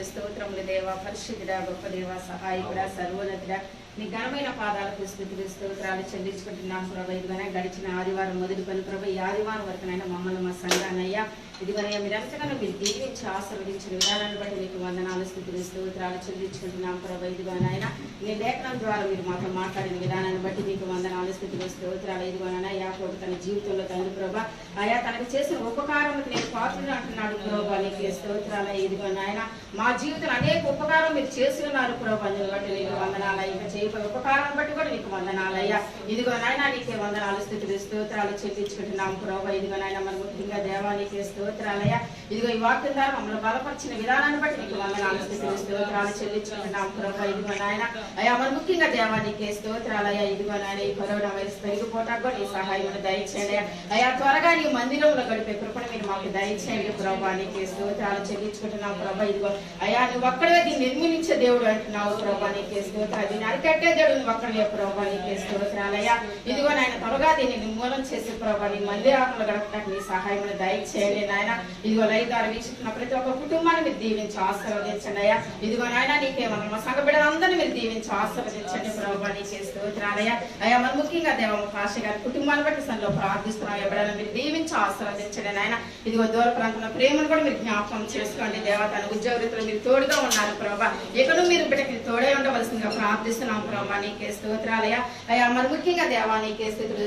స్తోత్రములు దేవా, పరిశుద్ధుడా, గొప్ప దేవ, సహాయకుడా, సర్వోన్నతుడా, నీ ఘనమైన పాదాలకు స్తుతులు స్తోత్రాలు చెల్లించుకుంటున్నాం ప్రభా. ఇదిగోనే గడిచిన ఆదివారం మొదలుకొని ప్రభా, ఈ ఆదివారం వరకునైనా మమ్మల్ని మా సంఘాన్నయ్యా ఇదిగోనయ్యా మీరు ఎంతగానో మీరు దీవించి ఆశీర్వదించిన విధానాన్ని బట్టి మీకు వందనాలు స్తుతులు స్తోత్రాలు చెల్లించుకుంటున్నాం ప్రభా. ఇదిగోనైనా నీ లేఖనం ద్వారా మీరు మాతో మాట్లాడిన విధానాన్ని బట్టి మీకు వందనాలు స్తుతులు స్తోత్రాలు. ఇదిగోనైనా యాకోబు తన జీవితంలో తండ్రి ప్రభా ఆయా తనకు చేసిన ఉపకారాలకు నేను పాత్రుడు అంటున్నాడు ప్రభా. నీకు స్తోత్రాలు. ఇదిగోనైనా మా జీవితంలో అనేక ఉపకారం మీరు చేసి ఉన్నారు ప్రభా. బట్టి నీకు వందనాలు. ఇంకా చేయబోయే ఉపకారం బట్టి కూడా నీకు వందనాలయ్యా. ఇదిగోనైనా నీకే వందనాలు స్తుతులు స్తోత్రాలు చెల్లించుకుంటున్నాం ప్రభా. ఇదిగోనైనా మన ముఖ్యంగా దేవానికి స్తోత్రాలయ్యా. ఇదిగో ఈ వాక్యం ద్వారా మమ్మల్ని బలపరిచిన విధానాన్ని బట్టి నీకు వందనాలు స్తుతులు స్తోత్రాలు చెల్లించుకుంటున్నాం ప్రభా. ఇదిగోనైనా అయ్యా మన ముఖ్యంగా దేవానికి స్తోత్రాలయ్యా. ఇదిగోనైనా ఈ కరోనా వైరస్ పెరిగిపోవటానికి కూడా నీ సహాయం దయచేయండి అయ్యా. త్వరగా నీ మందిరంలో గడిపే కృపను మీరు మాకు దయచేయండి ప్రభా. నీకే స్తోత్రాలు చెల్లించుకుంటున్నాం ప్రభా. ఇదిగో అయ్యా నువ్వు ఒక్కడే దీన్ని నిర్మించే దేవుడు అంటున్నావు ప్రభా. నీకే స్తోత్రాలు. దీన్ని అరికట్టే దేవుడు నువ్వు ఒక్కడే ప్రభా. నీకే స్తోత్రాలయ్యా. ఇదిగో నాయన త్వరగా దీన్ని నిర్మూలన చేసే ప్రభా. నీ మందిరాలను గడపడానికి నీ సహాయం దయచేయండి నాయన. ఇదిగో లైవ్ ద్వారా వీక్షిస్తున్న ప్రతి ఒక్క కుటుంబాన్ని మీరు దీవించి ఆశీర్వదించండి అయ్యా. ఇదిగో నాయన నీకేమన్నా మా సంఘ బిడ్డలందరినీ మీరు దీవించి ఆశీర్వదించండి ప్రభా. నీకే స్తోత్రాలయ్యా. అయ్యా మన ముఖ్యంగా దేవ పాష గారి కుటుంబాన్ని బట్టి సంలో ప్రార్థిస్తున్నాం. ఎవరైనా మీరు దీవించి ఆశీర్వదించండి నాయన. ఇదిగో దూర ప్రాంతంలో ప్రేమను కూడా మీరు జ్ఞాపకం చేసుకోండి దేవ. తన ఉద్యోగస్తులు మీరు తోడుగా ఉన్నారు ప్రభా. ఎక్కడో మీరు బిడ్డకి తోడే ఉండవలసిందిగా ప్రార్థిస్తున్నాం ప్రభా. నీకే స్తోత్రాలయ్యా. అయ్యా మన ముఖ్యంగా దేవా నీకే స్తోత్రాలు.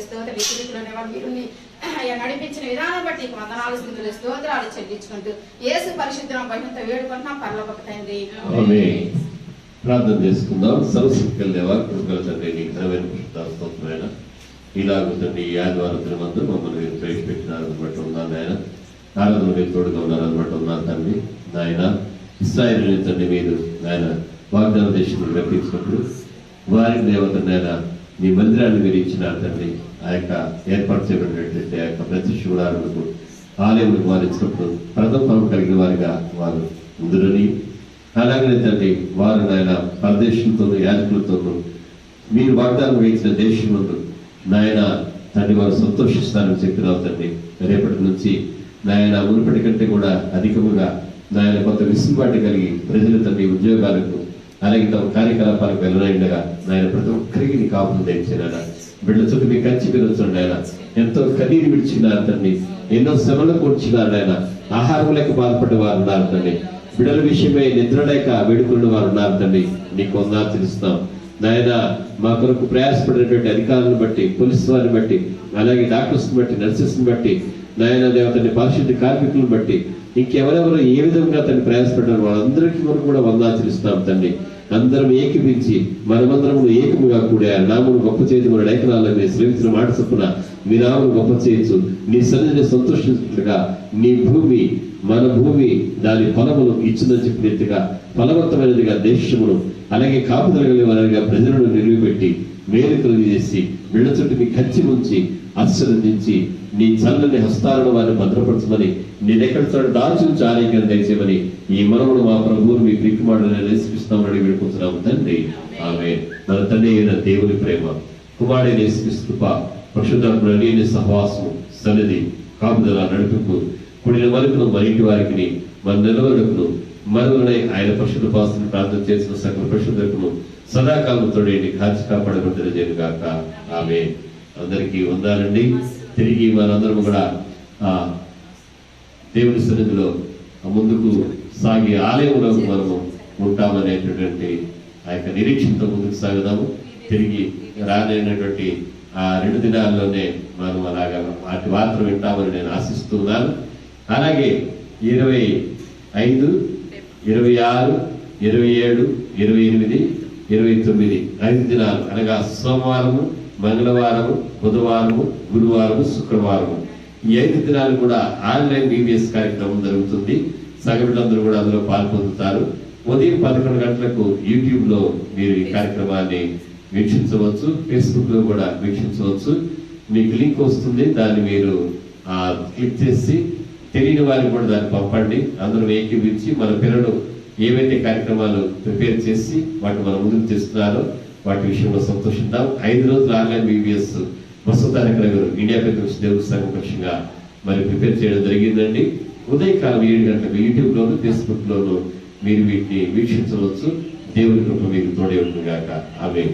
విధులనే వారు మీరు అయ్యా నడిపించిన విధానం బట్టి నీకు వందనాలు స్తుతులు స్తోత్రాలు చెల్లించుకుంటూ యేసు పరిశుద్ధం బహిమంతో వేడుకుంటున్నాం పరలోక తండ్రి. ప్రార్థన చేసుకుందాం. సర్వశక్తుల దేవా, కృపగల తండ్రి, నీకు ఘనమైన స్తోత్రమైన ఇలాగూ తండ్రి ఈ ఆదివారం దినమందు మమ్మల్ని మీరు ప్రవేశపెట్టినారు బట్టి ఉన్నాను ఆయన. ఆరాధన మీరు తోడుగా ఉన్నారు బట్టి ఉన్నాను తండ్రి. నాయన ఇశ్రాయేలుని తండ్రి మీరు ఆయన వాగ్దాన దేశంలో రప్పించినప్పుడు వారిని దేవతండి ఆయన మీ మందిరాన్ని మీరు ఇచ్చినారు తండ్రి. ఆ యొక్క ఏర్పాటు చేయబడినట్లయితే ఆ యొక్క ప్రతి శివరాలకు ఆలయములకు వారు ఇచ్చినప్పుడు ప్రథమ ఫలం కలిగిన వారిగా వారు ముందురని, అలాగనే తండ్రి వారు నాయన పరదేశంతోనూ యాజకులతోనూ మీరు వాగ్దానం వేయించిన దేశం ముందు నాయన తండ్రి వారు సంతోషిస్తారని చెప్పినావు తండ్రి. రేపటి నుంచి నాయన మునుపటి కంటే కూడా అధికముగా నాయన కొంత విసులుబాటు కలిగి ప్రజలు తండ్రి ఉద్యోగాలకు అలాగే తమ కార్యకలాపాలకు వెళ్ళనైండగా నాయన ప్రతి ఒక్కరికి నీ కాపులు తెచ్చినారా. బిడ్డల చుట్టూ మీ కంచి పెరుగుతుంది ఆయన. ఎంతో కన్నీరు విడిచినారు తండ్రి. ఎన్నో శ్రమలకు వచ్చినారు ఆయన. ఆహారం లేక బాధపడే వారు ఉన్నారు తండ్రి. బిడ్డల విషయమై నిద్ర లేక వేడుకున్న వారు ఉన్నారు తండ్రి. నీకు వందనాలు తెలుస్తాం నాయన. మా కొరకు ప్రయాసపడినటువంటి అధికారులను బట్టి, పోలీసు వారిని బట్టి, అలాగే డాక్టర్స్ బట్టి, నర్సెస్ బట్టి నాయన దేవతని పారిశుద్ధ్య కార్మికులను బట్టి ఇంకెవరెవరు ఏ విధంగా తను ప్రయాసపడ్డారు వాళ్ళందరికీ మనం కూడా వందాచరిస్తాం తండ్రి. అందరం ఏకీపించి మనమందరము ఏకముగా కూడా నామును గొప్ప చేయదు మన లేఖనాల్లో మీరు శ్రమించిన మాట చొప్పున మీ నామును గొప్ప చేయొచ్చు. నీ సన్నిధిని సంతోషించుగా నీ భూమి మన భూమి దాని ఫలమును ఇచ్చిందని చెప్పినట్టుగా ఫలవంతమైనదిగా దేశమును అలాగే కాపుదల కలిగినగా ప్రజలను నిలువబెట్టి మేలు కలుగు చేసి బిళ్ళ చుట్టూ మీ కంచి ఉంచి ఆశీర్వదించి నీ చల్లని హస్తాలను వారిని భద్రపరచమని నేనెక్కడ చోట దాచుంచి ఆరోగ్యం దయచేయమని ఈ మనమును మా ప్రభువును మీ ప్రీతిమాడని నేర్పిస్తామని వేడుకుంటున్నాము తండ్రి. ఆమె మన తండ్రి అయిన దేవుని ప్రేమ, కుమారుడైన యేసుక్రీస్తు కృప, పరిశుద్ధాత్మ అన్యోన్య సహవాసము, సన్నిధి, కాపుదల, నడిపింపు, కుడిన మలుపును మరింటి వారికి మన నిలవడకును మనవులై ఆయన పరిశుద్ధ పాస్తులు ప్రార్థన చేసిన సకల పరిశుద్ధకును సదాకాలంతో కాచి కాపాడకుండా తెలియజేయను గాక. ఆమె అందరికీ ఉండాలండి. తిరిగి మనందరం కూడా దేవుని సన్నిధిలో ముందుకు సాగి ఆలయంలో మనము ఉంటామనేటటువంటి ఆ యొక్క నిరీక్షణతో ముందుకు సాగుదాము. తిరిగి రానైనటువంటి ఆ 2 దినాల్లోనే మనం అలాగా వాటి వార్త వింటామని నేను ఆశిస్తున్నాను. అలాగే 25, 26, 27, 28, 29 5 దినాలు అనగా సోమవారము, మంగళవారము, బుధవారము, గురువారము, శుక్రవారము ఈ 5 దినాలు కూడా ఆన్లైన్ BBS కార్యక్రమం జరుగుతుంది. సగటులందరూ కూడా అందులో పాల్పొందుతారు. ఉదయం 11 గంటలకు యూట్యూబ్లో మీరు ఈ కార్యక్రమాన్ని వీక్షించవచ్చు, ఫేస్బుక్లో కూడా వీక్షించవచ్చు. మీకు లింక్ వస్తుంది, దాన్ని మీరు క్లిక్ చేసి తెలియని వారికి కూడా దాన్ని పంపండి. అందరం ఏకీవించి మన పిల్లలు ఏవైతే కార్యక్రమాలు ప్రిపేర్ చేసి వాటి మన ముందుకు తెస్తున్నారో వాటి విషయంలో సంతోషిద్దాం. 5 రోజులు online BBS Basavataraka Nagar India పెద్ద దేవుడి సంఘం పక్షంగా మరి ప్రిపేర్ చేయడం జరిగిందండి. ఉదయకాలం 7 గంటలకు యూట్యూబ్లోను ఫేస్బుక్లోను మీరు వీటిని వీక్షించవచ్చు. దేవుని కృప మీకు తోడే ఉంటుంది గాక. ఆమేన్.